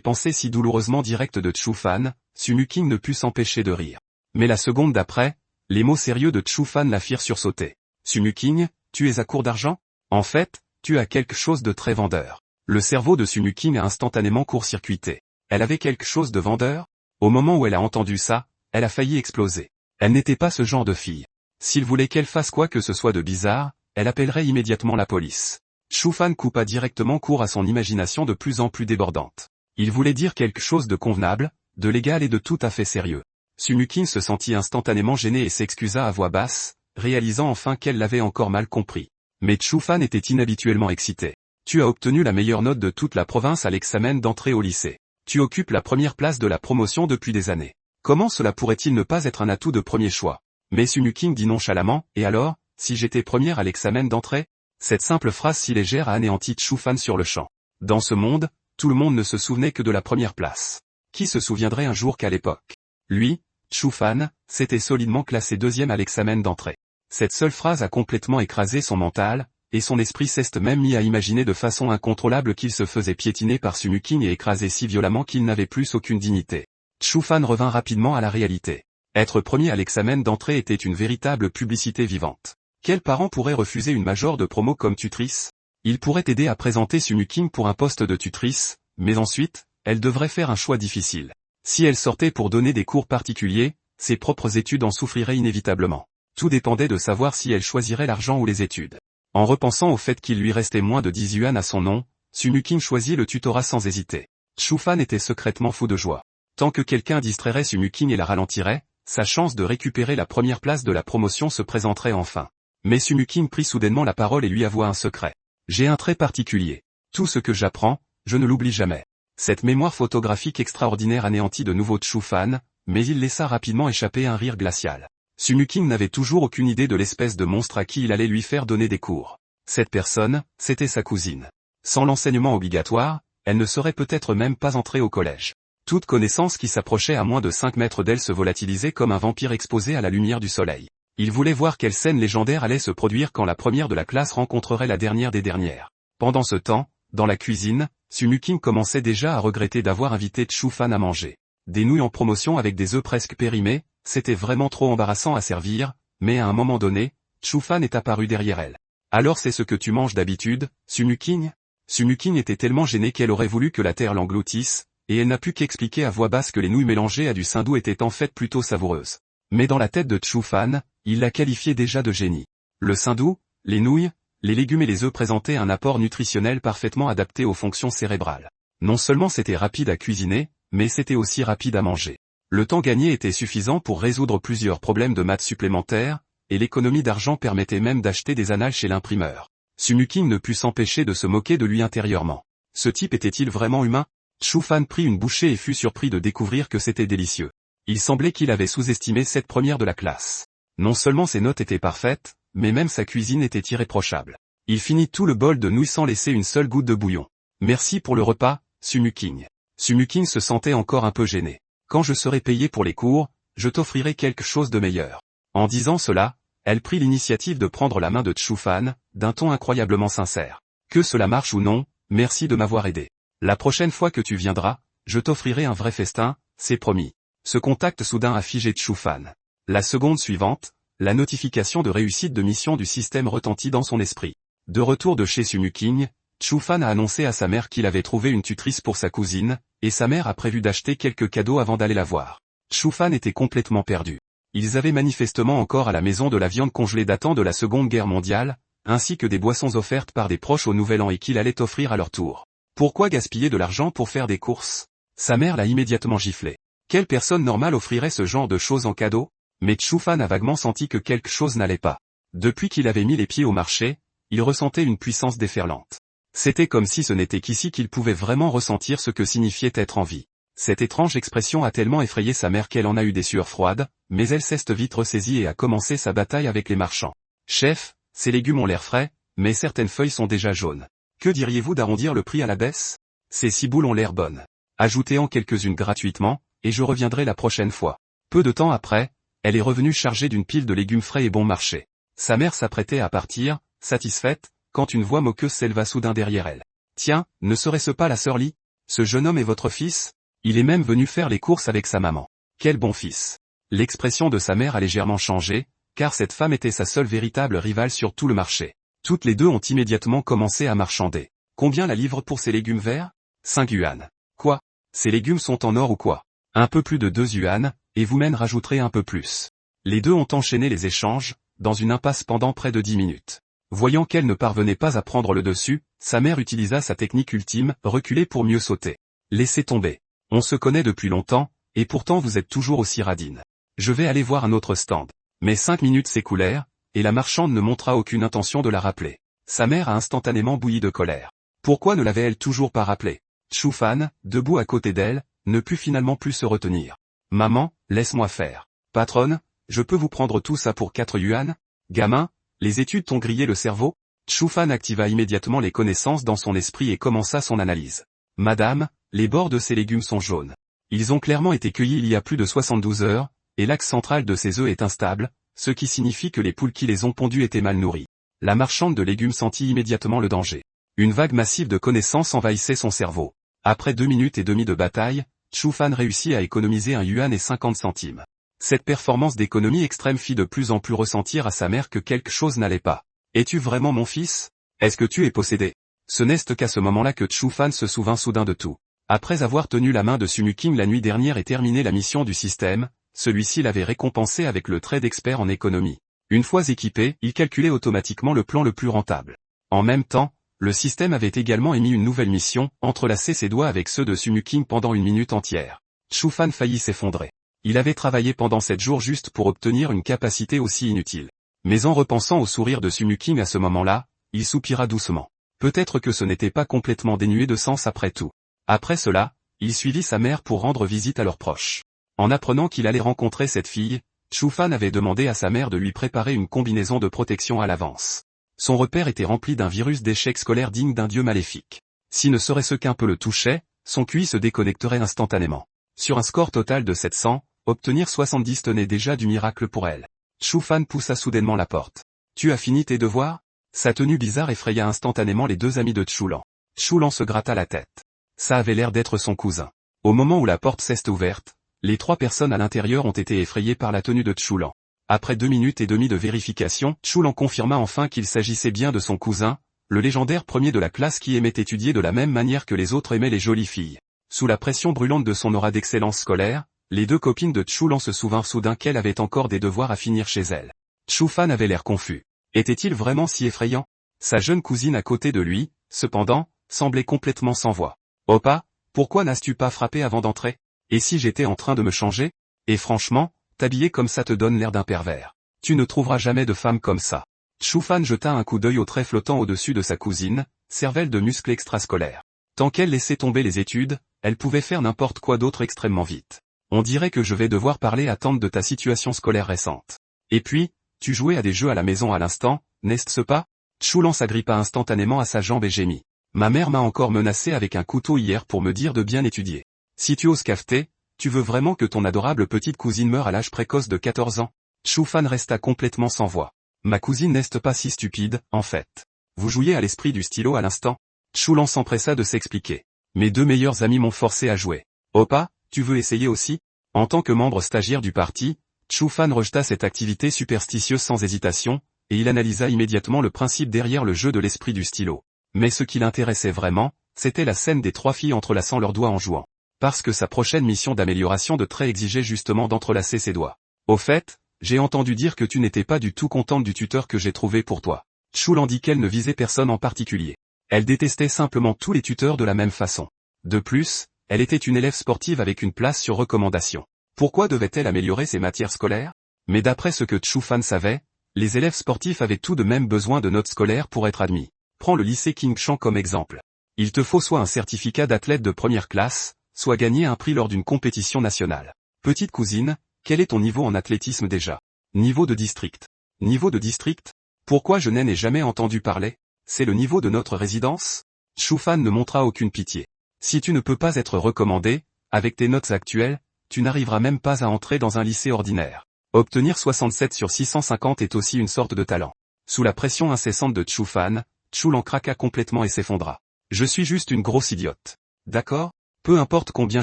pensées si douloureusement directes de Chu-fan, Sunu-king ne put s'empêcher de rire. Mais la seconde d'après, les mots sérieux de Chu-fan la firent sursauter. Sunu-king, tu es à court d'argent? En fait, tu as quelque chose de très vendeur. Le cerveau de Sunu-king a instantanément court-circuité. Elle avait quelque chose de vendeur? Au moment où elle a entendu ça, elle a failli exploser. Elle n'était pas ce genre de fille. S'il voulait qu'elle fasse quoi que ce soit de bizarre, elle appellerait immédiatement la police. Chu-fan coupa directement court à son imagination de plus en plus débordante. Il voulait dire quelque chose de convenable, de légal et de tout à fait sérieux. Sunu-king se sentit instantanément gêné et s'excusa à voix basse, réalisant enfin qu'elle l'avait encore mal compris. Mais Chu-fan était inhabituellement excité. Tu as obtenu la meilleure note de toute la province à l'examen d'entrée au lycée. Tu occupes la première place de la promotion depuis des années. Comment cela pourrait-il ne pas être un atout de premier choix? Mais Sunu-king dit nonchalamment, et alors, si j'étais première à l'examen d'entrée? Cette simple phrase si légère a anéanti Chu-fan sur le champ. Dans ce monde, tout le monde ne se souvenait que de la première place. Qui se souviendrait un jour qu'à l'époque? Lui, Chu-fan, s'était solidement classé deuxième à l'examen d'entrée. Cette seule phrase a complètement écrasé son mental, et son esprit s'est même mis à imaginer de façon incontrôlable qu'il se faisait piétiner par Sunu-king et écrasé si violemment qu'il n'avait plus aucune dignité. Chu-fan revint rapidement à la réalité. Être premier à l'examen d'entrée était une véritable publicité vivante. Quel parent pourrait refuser une major de promo comme tutrice? Il pourrait aider à présenter Sunu-king pour un poste de tutrice, mais ensuite, elle devrait faire un choix difficile. Si elle sortait pour donner des cours particuliers, ses propres études en souffriraient inévitablement. Tout dépendait de savoir si elle choisirait l'argent ou les études. En repensant au fait qu'il lui restait moins de 10 yuan à son nom, Sunu-king choisit le tutorat sans hésiter. Chu-fan était secrètement fou de joie. Tant que quelqu'un distrairait Sunu-king et la ralentirait, sa chance de récupérer la première place de la promotion se présenterait enfin. Mais Sunu-king prit soudainement la parole et lui avoua un secret. J'ai un trait particulier. Tout ce que j'apprends, je ne l'oublie jamais. Cette mémoire photographique extraordinaire anéantit de nouveau Chu-fan, mais il laissa rapidement échapper un rire glacial. Sunu-king n'avait toujours aucune idée de l'espèce de monstre à qui il allait lui faire donner des cours. Cette personne, c'était sa cousine. Sans l'enseignement obligatoire, elle ne serait peut-être même pas entrée au collège. Toute connaissance qui s'approchait à moins de 5 mètres d'elle se volatilisait comme un vampire exposé à la lumière du soleil. Il voulait voir quelle scène légendaire allait se produire quand la première de la classe rencontrerait la dernière des dernières. Pendant ce temps, dans la cuisine, Sunu-king commençait déjà à regretter d'avoir invité Chu-fan à manger. Des nouilles en promotion avec des œufs presque périmés, c'était vraiment trop embarrassant à servir, mais à un moment donné, Chu-fan est apparu derrière elle. Alors c'est ce que tu manges d'habitude, Sunu-king? Sunu-king était tellement gênée qu'elle aurait voulu que la terre l'engloutisse, et elle n'a pu qu'expliquer à voix basse que les nouilles mélangées à du saindoux étaient en fait plutôt savoureuses. Mais dans la tête de Chu-fan, il la qualifiait déjà de génie. Le saindoux, les nouilles, les légumes et les œufs présentaient un apport nutritionnel parfaitement adapté aux fonctions cérébrales. Non seulement c'était rapide à cuisiner, mais c'était aussi rapide à manger. Le temps gagné était suffisant pour résoudre plusieurs problèmes de maths supplémentaires, et l'économie d'argent permettait même d'acheter des annales chez l'imprimeur. Sunu-king ne put s'empêcher de se moquer de lui intérieurement. Ce type était-il vraiment humain? Chu-fan prit une bouchée et fut surpris de découvrir que c'était délicieux. Il semblait qu'il avait sous-estimé cette première de la classe. Non seulement ses notes étaient parfaites, mais même sa cuisine était irréprochable. Il finit tout le bol de nouilles sans laisser une seule goutte de bouillon. Merci pour le repas, Sunu-king. Sunu-king se sentait encore un peu gêné. Quand je serai payé pour les cours, je t'offrirai quelque chose de meilleur. En disant cela, elle prit l'initiative de prendre la main de Chu-fan, d'un ton incroyablement sincère. Que cela marche ou non, merci de m'avoir aidé. La prochaine fois que tu viendras, je t'offrirai un vrai festin, c'est promis. Ce contact soudain a figé Chu-fan. La seconde suivante, la notification de réussite de mission du système retentit dans son esprit. De retour de chez Sunu-king, Chu-fan a annoncé à sa mère qu'il avait trouvé une tutrice pour sa cousine, et sa mère a prévu d'acheter quelques cadeaux avant d'aller la voir. Chu-fan était complètement perdu. Ils avaient manifestement encore à la maison de la viande congelée datant de la Seconde Guerre mondiale, ainsi que des boissons offertes par des proches au Nouvel An et qu'il allait offrir à leur tour. Pourquoi gaspiller de l'argent pour faire des courses? Sa mère l'a immédiatement giflé. Quelle personne normale offrirait ce genre de choses en cadeau? Mais Chu-fan a vaguement senti que quelque chose n'allait pas. Depuis qu'il avait mis les pieds au marché, il ressentait une puissance déferlante. C'était comme si ce n'était qu'ici qu'il pouvait vraiment ressentir ce que signifiait être en vie. Cette étrange expression a tellement effrayé sa mère qu'elle en a eu des sueurs froides, mais elle s'est vite ressaisie et a commencé sa bataille avec les marchands. Chef, ces légumes ont l'air frais, mais certaines feuilles sont déjà jaunes. Que diriez-vous d'arrondir le prix à la baisse? Ces ciboules ont l'air bonnes. Ajoutez-en quelques-unes gratuitement, et je reviendrai la prochaine fois. Peu de temps après, elle est revenue chargée d'une pile de légumes frais et bon marché. Sa mère s'apprêtait à partir, satisfaite, quand une voix moqueuse s'éleva soudain derrière elle. « Tiens, ne serait-ce pas la sœur Lee? Ce jeune homme est votre fils? Il est même venu faire les courses avec sa maman. Quel bon fils !» L'expression de sa mère a légèrement changé, car cette femme était sa seule véritable rivale sur tout le marché. Toutes les deux ont immédiatement commencé à marchander. « Combien la livre pour ces légumes verts? 5 yuan. Quoi? Ces légumes sont en or ou quoi? Un peu plus de 2 yuan, et vous-même rajouterez un peu plus. » Les deux ont enchaîné les échanges, dans une impasse pendant près de 10 minutes. Voyant qu'elle ne parvenait pas à prendre le dessus, sa mère utilisa sa technique ultime, reculer pour mieux sauter. « Laissez tomber. On se connaît depuis longtemps, et pourtant vous êtes toujours aussi radine. Je vais aller voir un autre stand. » Mais 5 minutes s'écoulèrent, et la marchande ne montra aucune intention de la rappeler. Sa mère a instantanément bouilli de colère. Pourquoi ne l'avait-elle toujours pas rappelée? Choufan, debout à côté d'elle, ne put finalement plus se retenir. « Maman, laisse-moi faire. Patronne, je peux vous prendre tout ça pour 4 yuan? Gamin, les études t'ont grillé le cerveau? » Choufan activa immédiatement les connaissances dans son esprit et commença son analyse. « Madame, les bords de ces légumes sont jaunes. Ils ont clairement été cueillis il y a plus de 72 heures, et l'axe central de ces œufs est instable, ce qui signifie que les poules qui les ont pondus étaient mal nourries. » La marchande de légumes sentit immédiatement le danger. Une vague massive de connaissances envahissait son cerveau. Après 2 minutes et demie de bataille, Choufan réussit à économiser 1 yuan et 50 centimes. Cette performance d'économie extrême fit de plus en plus ressentir à sa mère que quelque chose n'allait pas. « Es-tu vraiment mon fils? Est-ce que tu es possédé ?» Ce n'est qu'à ce moment-là que Choufan se souvint soudain de tout. Après avoir tenu la main de Sumuking la nuit dernière et terminé la mission du système, celui-ci l'avait récompensé avec le trait d'expert en économie. Une fois équipé, il calculait automatiquement le plan le plus rentable. En même temps, le système avait également émis une nouvelle mission, entrelacer ses doigts avec ceux de Sumuking pendant 1 minute entière. Choufan faillit s'effondrer. Il avait travaillé pendant 7 jours juste pour obtenir une capacité aussi inutile. Mais en repensant au sourire de Sumuking à ce moment-là, il soupira doucement. Peut-être que ce n'était pas complètement dénué de sens après tout. Après cela, il suivit sa mère pour rendre visite à leurs proches. En apprenant qu'il allait rencontrer cette fille, Choufan avait demandé à sa mère de lui préparer une combinaison de protection à l'avance. Son repère était rempli d'un virus d'échec scolaire digne d'un dieu maléfique. Si ne serait-ce qu'un peu le touchait, son QI se déconnecterait instantanément. Sur un score total de 700, obtenir 70 tenait déjà du miracle pour elle. Choufan poussa soudainement la porte. « Tu as fini tes devoirs ?» Sa tenue bizarre effraya instantanément les deux amis de Chulan. Chulan se gratta la tête. Ça avait l'air d'être son cousin. Au moment où la porte s'est ouverte, les 3 personnes à l'intérieur ont été effrayées par la tenue de Chulan. Après 2 minutes et demie de vérification, Chulan confirma enfin qu'il s'agissait bien de son cousin, le légendaire premier de la classe qui aimait étudier de la même manière que les autres aimaient les jolies filles. Sous la pression brûlante de son aura d'excellence scolaire, les 2 copines de Chulan se souvinrent soudain qu'elle avait encore des devoirs à finir chez elle. Choufan avait l'air confus. Était-il vraiment si effrayant? Sa jeune cousine à côté de lui, cependant, semblait complètement sans voix. « Opa, pourquoi n'as-tu pas frappé avant d'entrer? Et si j'étais en train de me changer? Et franchement, t'habiller comme ça te donne l'air d'un pervers. Tu ne trouveras jamais de femme comme ça. » Choufan jeta un coup d'œil au trait flottant au-dessus de sa cousine, cervelle de muscles extrascolaires. Tant qu'elle laissait tomber les études, elle pouvait faire n'importe quoi d'autre extrêmement vite. On dirait que je vais devoir parler à tante de ta situation scolaire récente. Et puis, tu jouais à des jeux à la maison à l'instant, n'est-ce pas? Chulan s'agrippa instantanément à sa jambe et gémit. Ma mère m'a encore menacé avec un couteau hier pour me dire de bien étudier. Si tu oses cafeter, tu veux vraiment que ton adorable petite cousine meure à l'âge précoce de 14 ans? Choufan resta complètement sans voix. Ma cousine n'est pas si stupide, en fait. Vous jouiez à l'esprit du stylo à l'instant? Chulan s'empressa de s'expliquer. Mes 2 meilleurs amis m'ont forcé à jouer. Opa, tu veux essayer aussi? En tant que membre stagiaire du parti, Choufan rejeta cette activité superstitieuse sans hésitation, et il analysa immédiatement le principe derrière le jeu de l'esprit du stylo. Mais ce qui l'intéressait vraiment, c'était la scène des 3 filles entrelaçant leurs doigts en jouant. Parce que sa prochaine mission d'amélioration de trait exigeait justement d'entrelacer ses doigts. Au fait, j'ai entendu dire que tu n'étais pas du tout contente du tuteur que j'ai trouvé pour toi. Chulan dit qu'elle ne visait personne en particulier. Elle détestait simplement tous les tuteurs de la même façon. De plus, elle était une élève sportive avec une place sur recommandation. Pourquoi devait-elle améliorer ses matières scolaires? Mais d'après ce que Choufan savait, les élèves sportifs avaient tout de même besoin de notes scolaires pour être admis. Prends le lycée Qingshan comme exemple. Il te faut soit un certificat d'athlète de première classe, soit gagner un prix lors d'une compétition nationale. Petite cousine, quel est ton niveau en athlétisme déjà? Niveau de district. Niveau de district? Pourquoi je n'en ai jamais entendu parler? C'est le niveau de notre résidence? Choufan ne montra aucune pitié. Si tu ne peux pas être recommandé, avec tes notes actuelles, tu n'arriveras même pas à entrer dans un lycée ordinaire. Obtenir 67 sur 650 est aussi une sorte de talent. Sous la pression incessante de Choufan, Chul en craqua complètement et s'effondra. Je suis juste une grosse idiote. D'accord? Peu importe combien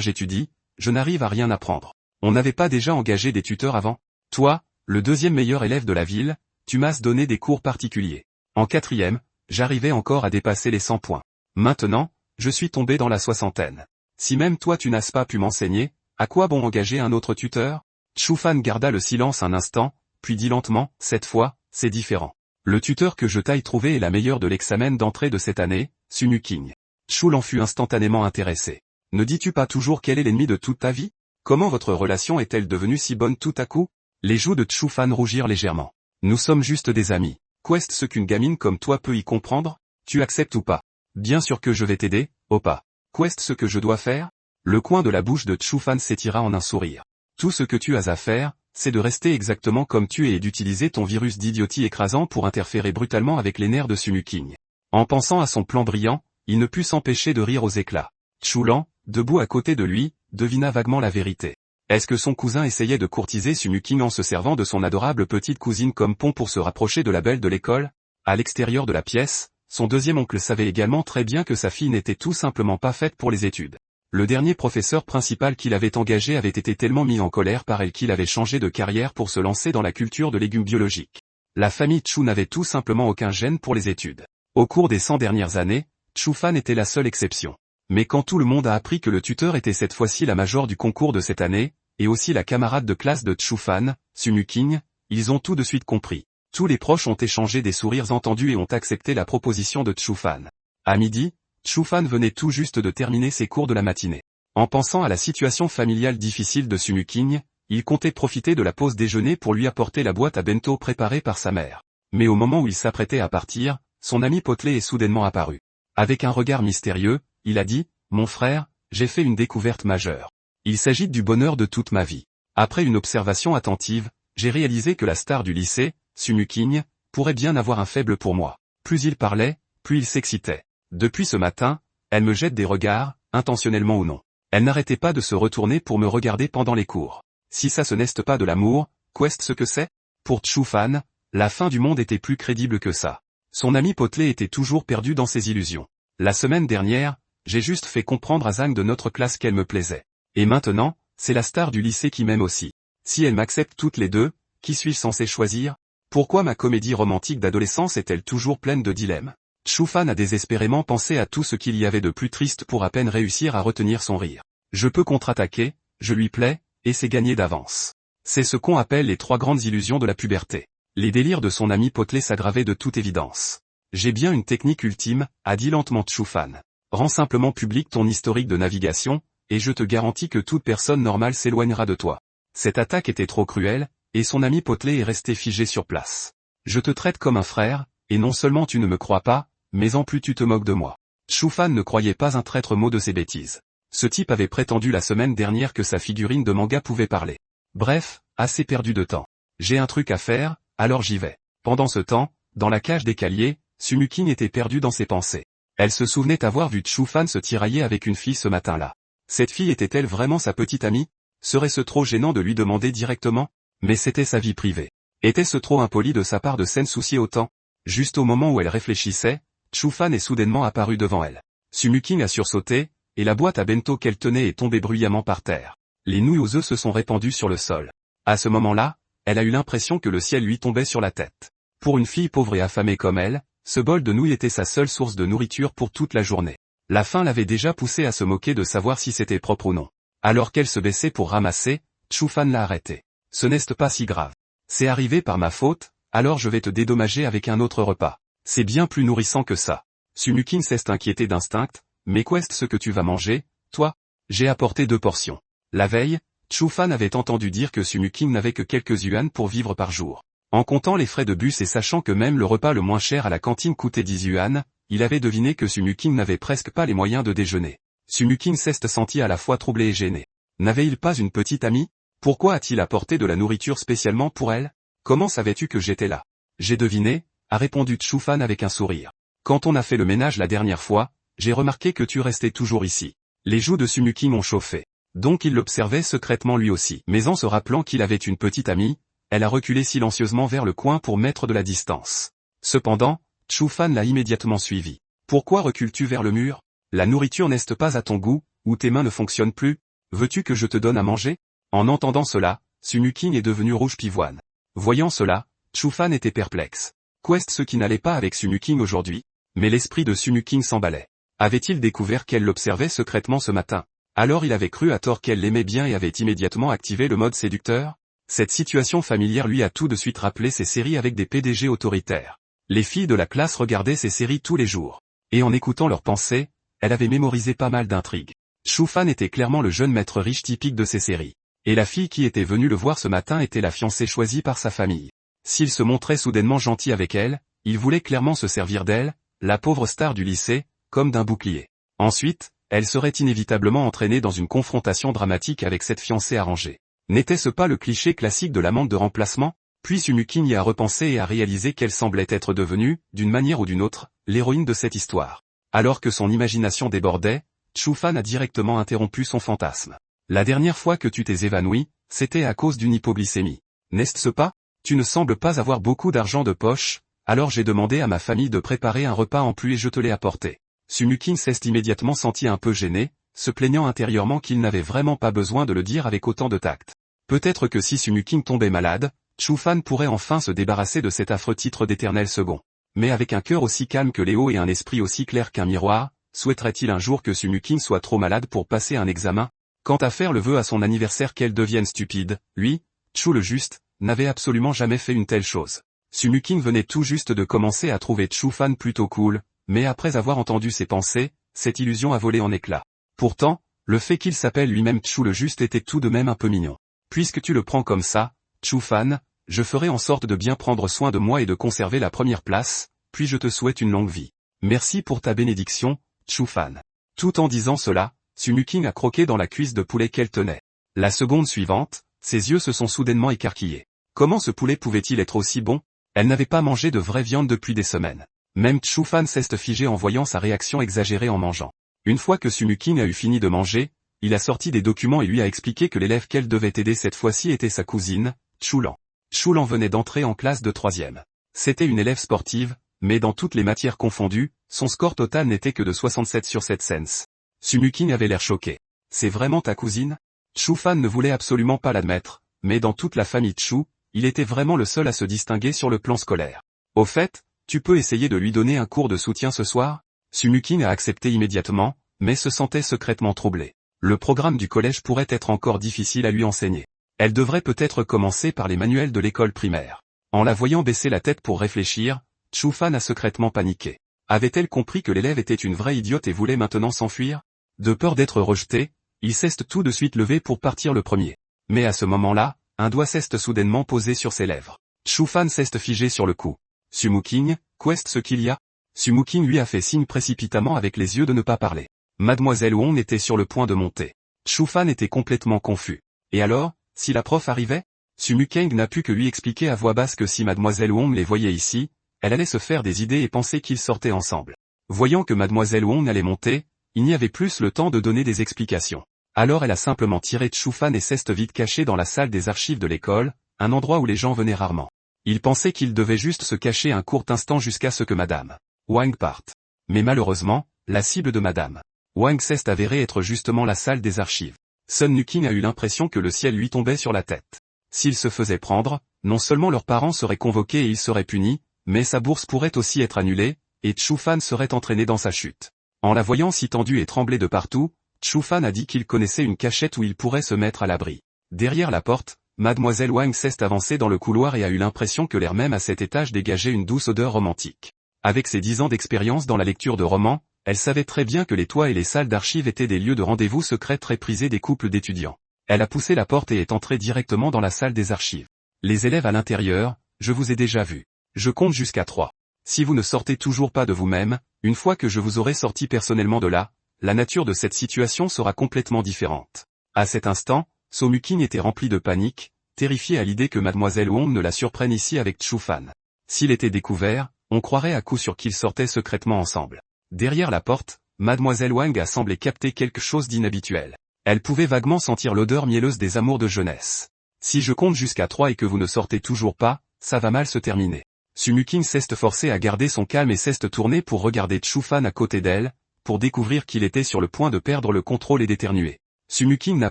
j'étudie, je n'arrive à rien apprendre. On n'avait pas déjà engagé des tuteurs avant? Toi, le deuxième meilleur élève de la ville, tu m'as donné des cours particuliers. En quatrième, j'arrivais encore à dépasser les 100 points. Maintenant, je suis tombé dans la soixantaine. Si même toi tu n'as pas pu m'enseigner, à quoi bon engager un autre tuteur? Choufan garda le silence un instant, puis dit lentement, cette fois, c'est différent. Le tuteur que je t'aille trouver est la meilleure de l'examen d'entrée de cette année, Sumuking. Chul en fut instantanément intéressé. Ne dis-tu pas toujours quel est l'ennemi de toute ta vie? Comment votre relation est-elle devenue si bonne tout à coup? Les joues de Choufan rougirent légèrement. Nous sommes juste des amis. Qu'est-ce ce qu'une gamine comme toi peut y comprendre? Tu acceptes ou pas? Bien sûr que je vais t'aider, Opa. Qu'est-ce ce que je dois faire? Le coin de la bouche de Choufan s'étira en un sourire. Tout ce que tu as à faire, c'est de rester exactement comme tu es et d'utiliser ton virus d'idiotie écrasant pour interférer brutalement avec les nerfs de Sumuking. En pensant à son plan brillant, il ne put s'empêcher de rire aux éclats. Chulan, debout à côté de lui, devina vaguement la vérité. Est-ce que son cousin essayait de courtiser Sumuking en se servant de son adorable petite cousine comme pont pour se rapprocher de la belle de l'école? À l'extérieur de la pièce, son deuxième oncle savait également très bien que sa fille n'était tout simplement pas faite pour les études. Le dernier professeur principal qu'il avait engagé avait été tellement mis en colère par elle qu'il avait changé de carrière pour se lancer dans la culture de légumes biologiques. La famille Chu n'avait tout simplement aucun gène pour les études. Au cours des 100 dernières années, Choufan était la seule exception. Mais quand tout le monde a appris que le tuteur était cette fois-ci la major du concours de cette année, et aussi la camarade de classe de Choufan, Sumuking, ils ont tout de suite compris. Tous les proches ont échangé des sourires entendus et ont accepté la proposition de Choufan. À midi, Choufan venait tout juste de terminer ses cours de la matinée. En pensant à la situation familiale difficile de Sumuking, il comptait profiter de la pause déjeuner pour lui apporter la boîte à bento préparée par sa mère. Mais au moment où il s'apprêtait à partir, son ami Potley est soudainement apparu. Avec un regard mystérieux, il a dit, « Mon frère, j'ai fait une découverte majeure. Il s'agit du bonheur de toute ma vie. Après une observation attentive, j'ai réalisé que la star du lycée, Sumuking, pourrait bien avoir un faible pour moi. » Plus il parlait, plus il s'excitait. Depuis ce matin, elle me jette des regards, intentionnellement ou non. Elle n'arrêtait pas de se retourner pour me regarder pendant les cours. Si ça ce n'est pas de l'amour, qu'est-ce ce que c'est? Pour Choufan, la fin du monde était plus crédible que ça. Son ami Potley était toujours perdu dans ses illusions. La semaine dernière, j'ai juste fait comprendre à Zhang de notre classe qu'elle me plaisait. Et maintenant, c'est la star du lycée qui m'aime aussi. Si elle m'accepte toutes les deux, qui suis-je censé choisir? Pourquoi ma comédie romantique d'adolescence est-elle toujours pleine de dilemmes? Choufan a désespérément pensé à tout ce qu'il y avait de plus triste pour à peine réussir à retenir son rire. Je peux contre-attaquer, je lui plais, et c'est gagné d'avance. C'est ce qu'on appelle les 3 grandes illusions de la puberté. Les délires de son ami Potley s'aggravaient de toute évidence. J'ai bien une technique ultime, a dit lentement Choufan. Rends simplement public ton historique de navigation, et je te garantis que toute personne normale s'éloignera de toi. Cette attaque était trop cruelle, et son ami Potley est resté figé sur place. Je te traite comme un frère, et non seulement tu ne me crois pas, mais en plus tu te moques de moi. Choufan ne croyait pas un traître mot de ces bêtises. Ce type avait prétendu la semaine dernière que sa figurine de manga pouvait parler. Bref, assez perdu de temps. J'ai un truc à faire, alors j'y vais. Pendant ce temps, dans la cage d'écalier, Sumuking était perdu dans ses pensées. Elle se souvenait avoir vu Choufan se tirailler avec une fille ce matin-là. Cette fille était-elle vraiment sa petite amie? Serait-ce trop gênant de lui demander directement? Mais c'était sa vie privée. Était-ce trop impoli de sa part de s'en soucier autant? Juste au moment où elle réfléchissait, Choufan est soudainement apparu devant elle. Sumuking a sursauté, et la boîte à bento qu'elle tenait est tombée bruyamment par terre. Les nouilles aux œufs se sont répandues sur le sol. À ce moment-là, elle a eu l'impression que le ciel lui tombait sur la tête. Pour une fille pauvre et affamée comme elle, ce bol de nouilles était sa seule source de nourriture pour toute la journée. La faim l'avait déjà poussée à se moquer de savoir si c'était propre ou non. Alors qu'elle se baissait pour ramasser, Choufan l'a arrêtée. Ce n'est pas si grave. C'est arrivé par ma faute, alors je vais te dédommager avec un autre repas. C'est bien plus nourrissant que ça. Sumuking s'est inquiété d'instinct, mais qu'est-ce ce que tu vas manger, toi? J'ai apporté 2 portions. La veille, Choufan avait entendu dire que Sumuking n'avait que quelques yuan pour vivre par jour. En comptant les frais de bus et sachant que même le repas le moins cher à la cantine coûtait 10 yuan, il avait deviné que Sumuking n'avait presque pas les moyens de déjeuner. Sumuking s'est senti à la fois troublé et gêné. N'avait-il pas une petite amie? Pourquoi a-t-il apporté de la nourriture spécialement pour elle? Comment savais-tu que j'étais là? J'ai deviné, a répondu Choufan avec un sourire. Quand on a fait le ménage la dernière fois, j'ai remarqué que tu restais toujours ici. Les joues de Sumuking ont chauffé. Donc il l'observait secrètement lui aussi. Mais en se rappelant qu'il avait une petite amie, Elle a reculé silencieusement vers le coin pour mettre de la distance. Cependant, Chufan l'a immédiatement suivi. Pourquoi recules-tu vers le mur? La nourriture n'est pas à ton goût, ou tes mains ne fonctionnent plus? Veux-tu que je te donne à manger? En entendant cela, Sumuking est devenu rouge pivoine. Voyant cela, Chufan était perplexe. Qu'est-ce ce qui n'allait pas avec Sumuking aujourd'hui? Mais l'esprit de Sumuking s'emballait. Avait-il découvert qu'elle l'observait secrètement ce matin? Alors il avait cru à tort qu'elle l'aimait bien et avait immédiatement activé le mode séducteur? Cette situation familière lui a tout de suite rappelé ces séries avec des PDG autoritaires. Les filles de la classe regardaient ces séries tous les jours. Et en écoutant leurs pensées, elle avait mémorisé pas mal d'intrigues. Chufan était clairement le jeune maître riche typique de ces séries. Et la fille qui était venue le voir ce matin était la fiancée choisie par sa famille. S'il se montrait soudainement gentil avec elle, il voulait clairement se servir d'elle, la pauvre star du lycée, comme d'un bouclier. Ensuite, elle serait inévitablement entraînée dans une confrontation dramatique avec cette fiancée arrangée. N'était-ce pas le cliché classique de l'amante de remplacement? Puis Sumuking y a repensé et a réalisé qu'elle semblait être devenue, d'une manière ou d'une autre, l'héroïne de cette histoire. Alors que son imagination débordait, Chufan a directement interrompu son fantasme. La dernière fois que tu t'es évanoui, c'était à cause d'une hypoglycémie. N'est-ce pas? Tu ne sembles pas avoir beaucoup d'argent de poche, alors j'ai demandé à ma famille de préparer un repas en plus et je te l'ai apporté. Sumuking s'est immédiatement senti un peu gêné, se plaignant intérieurement qu'il n'avait vraiment pas besoin de le dire avec autant de tact. Peut-être que si Sumuking tombait malade, Chufan pourrait enfin se débarrasser de cet affreux titre d'éternel second. Mais avec un cœur aussi calme que Léo et un esprit aussi clair qu'un miroir, souhaiterait-il un jour que Sumuking soit trop malade pour passer un examen? Quant à faire le vœu à son anniversaire qu'elle devienne stupide, lui, Chu le Juste, n'avait absolument jamais fait une telle chose. Sumuking venait tout juste de commencer à trouver Chufan plutôt cool, mais après avoir entendu ses pensées, cette illusion a volé en éclats. Pourtant, le fait qu'il s'appelle lui-même Chu le Juste était tout de même un peu mignon. Puisque tu le prends comme ça, Chufan, je ferai en sorte de bien prendre soin de moi et de conserver la première place, puis je te souhaite une longue vie. Merci pour ta bénédiction, Chufan. Tout en disant cela, Sumuking a croqué dans la cuisse de poulet qu'elle tenait. La seconde suivante, ses yeux se sont soudainement écarquillés. Comment ce poulet pouvait-il être aussi bon? Elle n'avait pas mangé de vraie viande depuis des semaines. Même Chufan s'est figé en voyant sa réaction exagérée en mangeant. Une fois que Sumuking a eu fini de manger, il a sorti des documents et lui a expliqué que l'élève qu'elle devait aider cette fois-ci était sa cousine, Chulan. Chulan venait d'entrer en classe de 3e. C'était une élève sportive, mais dans toutes les matières confondues, son score total n'était que de 67 sur 7 cents. Sumuking avait l'air choqué. C'est vraiment ta cousine? Chufan ne voulait absolument pas l'admettre, mais dans toute la famille Chu, il était vraiment le seul à se distinguer sur le plan scolaire. Au fait, tu peux essayer de lui donner un cours de soutien ce soir? Sumuking a accepté immédiatement, mais se sentait secrètement troublé. Le programme du collège pourrait être encore difficile à lui enseigner. Elle devrait peut-être commencer par les manuels de l'école primaire. En la voyant baisser la tête pour réfléchir, Chufan a secrètement paniqué. Avait-elle compris que l'élève était une vraie idiote et voulait maintenant s'enfuir? De peur d'être rejeté, il s'est tout de suite levé pour partir le premier. Mais à ce moment-là, un doigt s'est soudainement posé sur ses lèvres. Chufan s'est figé sur le cou. Sumuking, qu'est-ce ce qu'il y a? Sumuking lui a fait signe précipitamment avec les yeux de ne pas parler. Mademoiselle Wong était sur le point de monter. Chufan était complètement confus. Et alors, si la prof arrivait? Sumuking n'a pu que lui expliquer à voix basse que si Mademoiselle Wong les voyait ici, elle allait se faire des idées et penser qu'ils sortaient ensemble. Voyant que Mademoiselle Wong allait monter, il n'y avait plus le temps de donner des explications. Alors elle a simplement tiré Chufan et s'est vite caché dans la salle des archives de l'école, un endroit où les gens venaient rarement. Il pensait qu'il devait juste se cacher un court instant jusqu'à ce que Madame Wang parte. Mais malheureusement, la cible de Madame Wang s'est avérée être justement la salle des archives. Sun Nuking a eu l'impression que le ciel lui tombait sur la tête. S'il se faisait prendre, non seulement leurs parents seraient convoqués et il serait puni, mais sa bourse pourrait aussi être annulée, et Chufan serait entraîné dans sa chute. En la voyant si tendue et trembler de partout, Chufan a dit qu'il connaissait une cachette où il pourrait se mettre à l'abri. Derrière la porte, Mademoiselle Wang s'est avancée dans le couloir et a eu l'impression que l'air même à cet étage dégageait une douce odeur romantique. Avec ses 10 ans d'expérience dans la lecture de romans, elle savait très bien que les toits et les salles d'archives étaient des lieux de rendez-vous secrets très prisés des couples d'étudiants. Elle a poussé la porte et est entrée directement dans la salle des archives. Les élèves à l'intérieur, je vous ai déjà vu. Je compte jusqu'à 3. Si vous ne sortez toujours pas de vous-même, une fois que je vous aurai sorti personnellement de là, la nature de cette situation sera complètement différente. À cet instant, Sumuking était rempli de panique, terrifié à l'idée que Mademoiselle Wong ne la surprenne ici avec Chufan. S'il était découvert, on croirait à coup sûr qu'ils sortaient secrètement ensemble. Derrière la porte, Mademoiselle Wang a semblé capter quelque chose d'inhabituel. Elle pouvait vaguement sentir l'odeur mielleuse des amours de jeunesse. Si je compte jusqu'à 3 et que vous ne sortez toujours pas, ça va mal se terminer. Sumuking s'est forcé à garder son calme et s'est tourné pour regarder Chufan à côté d'elle, pour découvrir qu'il était sur le point de perdre le contrôle et d'éternuer. Sumuking n'a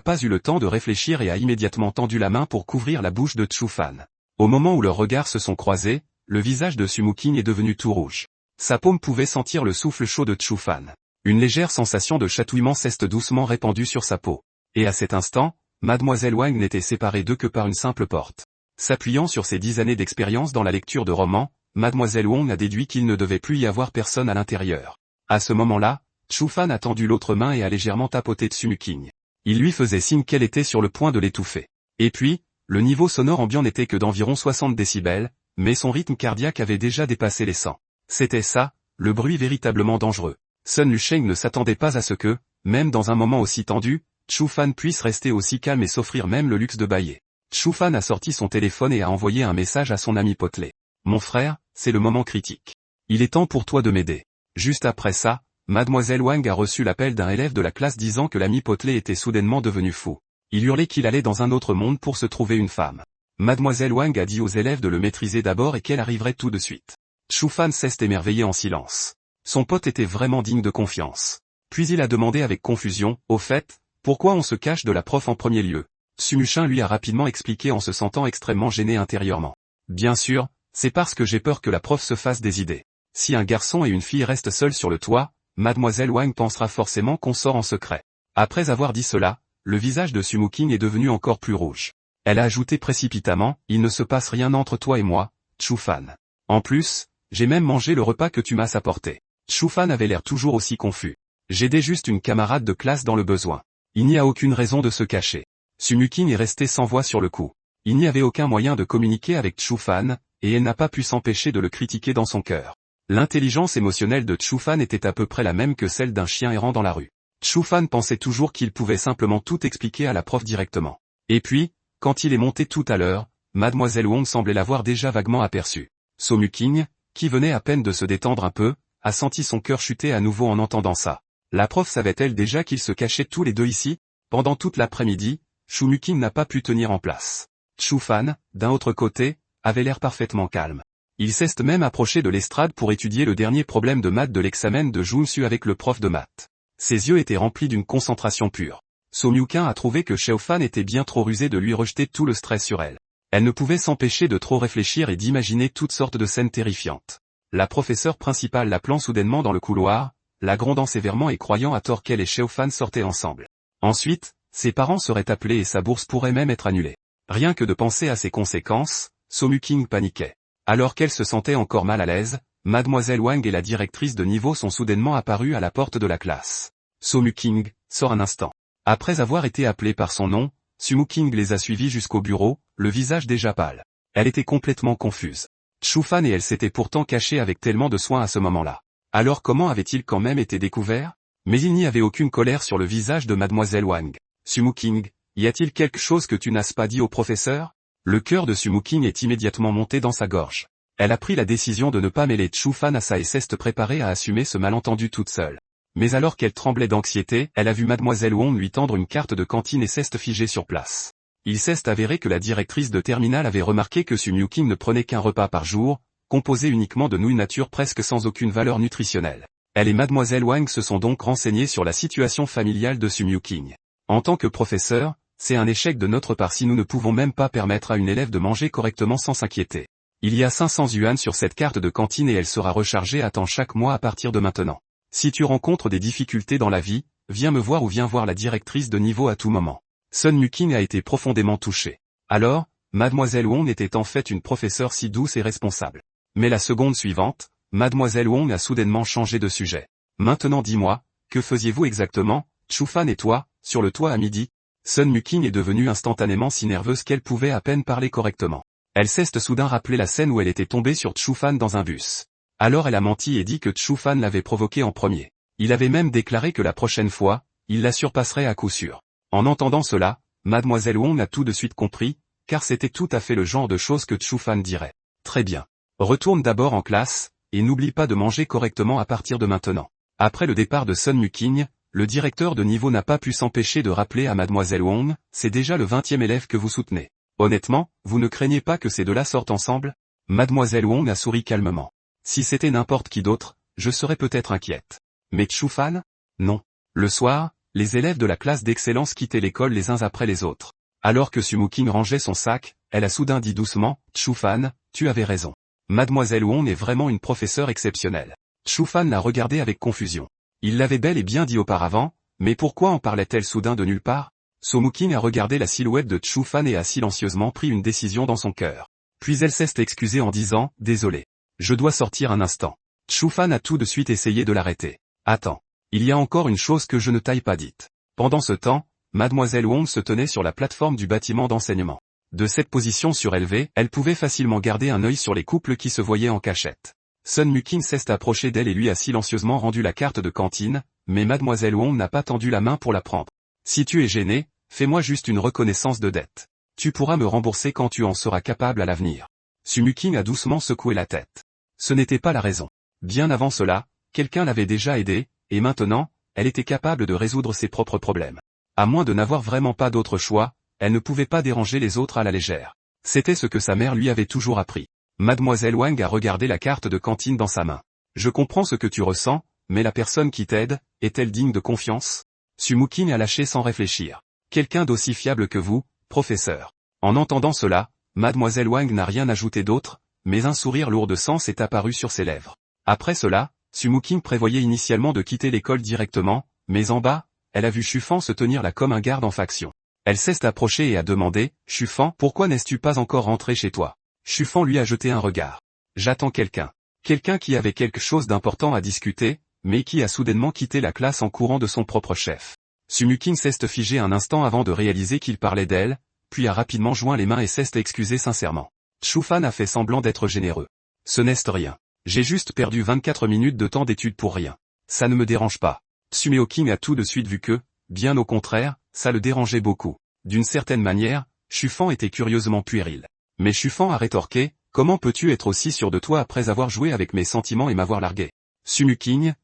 pas eu le temps de réfléchir et a immédiatement tendu la main pour couvrir la bouche de Chufan. Au moment où leurs regards se sont croisés, le visage de Sumuking est devenu tout rouge. Sa paume pouvait sentir le souffle chaud de Chufan. Une légère sensation de chatouillement s'est doucement répandue sur sa peau. Et à cet instant, Mademoiselle Wang n'était séparée d'eux que par une simple porte. S'appuyant sur ses 10 années d'expérience dans la lecture de romans, Mademoiselle Wang a déduit qu'il ne devait plus y avoir personne à l'intérieur. À ce moment-là, Chufan a tendu l'autre main et a légèrement tapoté Sumuking. Il lui faisait signe qu'elle était sur le point de l'étouffer. Et puis, le niveau sonore ambiant n'était que d'environ 60 décibels, mais son rythme cardiaque avait déjà dépassé les 100. C'était ça, le bruit véritablement dangereux. Sun Lusheng ne s'attendait pas à ce que, même dans un moment aussi tendu, Chufan puisse rester aussi calme et s'offrir même le luxe de bâiller. Chufan a sorti son téléphone et a envoyé un message à son ami Potley. « Mon frère, c'est le moment critique. Il est temps pour toi de m'aider. » Juste après ça, Mademoiselle Wang a reçu l'appel d'un élève de la classe disant que l'ami Potley était soudainement devenu fou. Il hurlait qu'il allait dans un autre monde pour se trouver une femme. Mademoiselle Wang a dit aux élèves de le maîtriser d'abord et qu'elle arriverait tout de suite. Chufan s'est émerveillé en silence. Son pote était vraiment digne de confiance. Puis il a demandé avec confusion, « Au fait, pourquoi on se cache de la prof en premier lieu ?» Sumuchin lui a rapidement expliqué en se sentant extrêmement gêné intérieurement. « Bien sûr, c'est parce que j'ai peur que la prof se fasse des idées. Si un garçon et une fille restent seuls sur le toit, Mademoiselle Wang pensera forcément qu'on sort en secret. » Après avoir dit cela, le visage de Sumuking est devenu encore plus rouge. Elle a ajouté précipitamment, « Il ne se passe rien entre toi et moi, Chufan. En plus, j'ai même mangé le repas que tu m'as apporté. » Chufan avait l'air toujours aussi confus. « J'aidais juste une camarade de classe dans le besoin. Il n'y a aucune raison de se cacher. » Sumuking est resté sans voix sur le coup. Il n'y avait aucun moyen de communiquer avec Chufan, et elle n'a pas pu s'empêcher de le critiquer dans son cœur. L'intelligence émotionnelle de Chufan était à peu près la même que celle d'un chien errant dans la rue. Chufan pensait toujours qu'il pouvait simplement tout expliquer à la prof directement. Et puis, quand il est monté tout à l'heure, Mademoiselle Wang semblait l'avoir déjà vaguement aperçu. Sumuking, qui venait à peine de se détendre un peu, a senti son cœur chuter à nouveau en entendant ça. La prof savait-elle déjà qu'ils se cachaient tous les deux ici? Pendant toute l'après-midi, Sumuking n'a pas pu tenir en place. Chufan, d'un autre côté, avait l'air parfaitement calme. Il s'est même approché de l'estrade pour étudier le dernier problème de maths de l'examen de Junsu avec le prof de maths. Ses yeux étaient remplis d'une concentration pure. Sumuking a trouvé que Chufan était bien trop rusé de lui rejeter tout le stress sur elle. Elle ne pouvait s'empêcher de trop réfléchir et d'imaginer toutes sortes de scènes terrifiantes. La professeure principale l'appelant soudainement dans le couloir, la grondant sévèrement et croyant à tort qu'elle et Chufan sortaient ensemble. Ensuite, ses parents seraient appelés et sa bourse pourrait même être annulée. Rien que de penser à ces conséquences, Sumuking paniquait. Alors qu'elle se sentait encore mal à l'aise, Mademoiselle Wang et la directrice de niveau sont soudainement apparues à la porte de la classe. Sumuking, sors un instant. Après avoir été appelée par son nom, Sumuking les a suivis jusqu'au bureau, le visage déjà pâle. Elle était complètement confuse. Chufan et elle s'étaient pourtant cachés avec tellement de soin à ce moment-là. Alors comment avait-il quand même été découvert? Mais il n'y avait aucune colère sur le visage de Mademoiselle Wang. Sumuking, y a-t-il quelque chose que tu n'as pas dit au professeur? Le cœur de Sumuking est immédiatement monté dans sa gorge. Elle a pris la décision de ne pas mêler Chufan à ça et s'est préparée à assumer ce malentendu toute seule. Mais alors qu'elle tremblait d'anxiété, elle a vu Mademoiselle Wang lui tendre une carte de cantine et s'est figée sur place. Il s'est avéré que la directrice de terminale avait remarqué que Sumuking ne prenait qu'un repas par jour, composé uniquement de nouilles nature presque sans aucune valeur nutritionnelle. Elle et Mademoiselle Wang se sont donc renseignées sur la situation familiale de Sumuking. En tant que professeur, c'est un échec de notre part si nous ne pouvons même pas permettre à une élève de manger correctement sans s'inquiéter. Il y a 500 yuan sur cette carte de cantine et elle sera rechargée à temps chaque mois à partir de maintenant. Si tu rencontres des difficultés dans la vie, viens me voir ou viens voir la directrice de niveau à tout moment. Sun Muking a été profondément touché. Alors, Mademoiselle Wong était en fait une professeure si douce et responsable. Mais la seconde suivante, Mademoiselle Wong a soudainement changé de sujet. Maintenant dis-moi, que faisiez-vous exactement, Chufan et toi, sur le toit à midi? Sun Muking est devenue instantanément si nerveuse qu'elle pouvait à peine parler correctement. Elle s'est soudain rappelé la scène où elle était tombée sur Chufan dans un bus. Alors elle a menti et dit que Chufan l'avait provoquée en premier. Il avait même déclaré que la prochaine fois, il la surpasserait à coup sûr. En entendant cela, Mademoiselle Wong a tout de suite compris, car c'était tout à fait le genre de choses que Chufan dirait. Très bien. Retourne d'abord en classe, et n'oublie pas de manger correctement à partir de maintenant. Après le départ de Sun Muking, le directeur de niveau n'a pas pu s'empêcher de rappeler à Mademoiselle Wong, c'est déjà le 20e élève que vous soutenez. Honnêtement, vous ne craignez pas que ces deux-là sortent ensemble? Mademoiselle Wong a souri calmement. Si c'était n'importe qui d'autre, je serais peut-être inquiète. Mais Chufan? Non. Le soir, les élèves de la classe d'excellence quittaient l'école les uns après les autres. Alors que Sumuking rangeait son sac, elle a soudain dit doucement, Chufan, tu avais raison. Mademoiselle Wong est vraiment une professeure exceptionnelle. Chufan l'a regardée avec confusion. Il l'avait bel et bien dit auparavant, mais pourquoi en parlait-elle soudain de nulle part? Sumuking a regardé la silhouette de Chufan et a silencieusement pris une décision dans son cœur. Puis elle s'est excusée en disant, désolé. Je dois sortir un instant. Chufan a tout de suite essayé de l'arrêter. Attends. Il y a encore une chose que je ne t'aille pas dite. Pendant ce temps, Mademoiselle Wong se tenait sur la plateforme du bâtiment d'enseignement. De cette position surélevée, elle pouvait facilement garder un œil sur les couples qui se voyaient en cachette. Sun Muking s'est approché d'elle et lui a silencieusement rendu la carte de cantine, mais Mademoiselle Wong n'a pas tendu la main pour la prendre. Si tu es gêné, fais-moi juste une reconnaissance de dette. Tu pourras me rembourser quand tu en seras capable à l'avenir. Sumuking a doucement secoué la tête. Ce n'était pas la raison. Bien avant cela, quelqu'un l'avait déjà aidée, et maintenant, elle était capable de résoudre ses propres problèmes. À moins de n'avoir vraiment pas d'autre choix, elle ne pouvait pas déranger les autres à la légère. C'était ce que sa mère lui avait toujours appris. Mademoiselle Wang a regardé la carte de cantine dans sa main. Je comprends ce que tu ressens, mais la personne qui t'aide, est-elle digne de confiance? Sumuking a lâché sans réfléchir. Quelqu'un d'aussi fiable que vous, professeur. En entendant cela, Mademoiselle Wang n'a rien ajouté d'autre, mais un sourire lourd de sens est apparu sur ses lèvres. Après cela, Sumuking prévoyait initialement de quitter l'école directement, mais en bas, elle a vu Chufan se tenir là comme un garde en faction. Elle s'est approchée et a demandé, Chufan, pourquoi n'es-tu pas encore rentré chez toi? Chufan lui a jeté un regard. J'attends quelqu'un. Quelqu'un qui avait quelque chose d'important à discuter, mais qui a soudainement quitté la classe en courant de son propre chef. Sumuking s'est figé un instant avant de réaliser qu'il parlait d'elle, puis a rapidement joint les mains et s'est excusé sincèrement. Chufan a fait semblant d'être généreux. Ce n'est rien. J'ai juste perdu 24 minutes de temps d'étude pour rien. Ça ne me dérange pas. Sumuking a tout de suite vu que, bien au contraire, ça le dérangeait beaucoup. D'une certaine manière, Chufan était curieusement puéril. Mais Chufan a rétorqué, comment peux-tu être aussi sûr de toi après avoir joué avec mes sentiments et m'avoir largué? Sumuking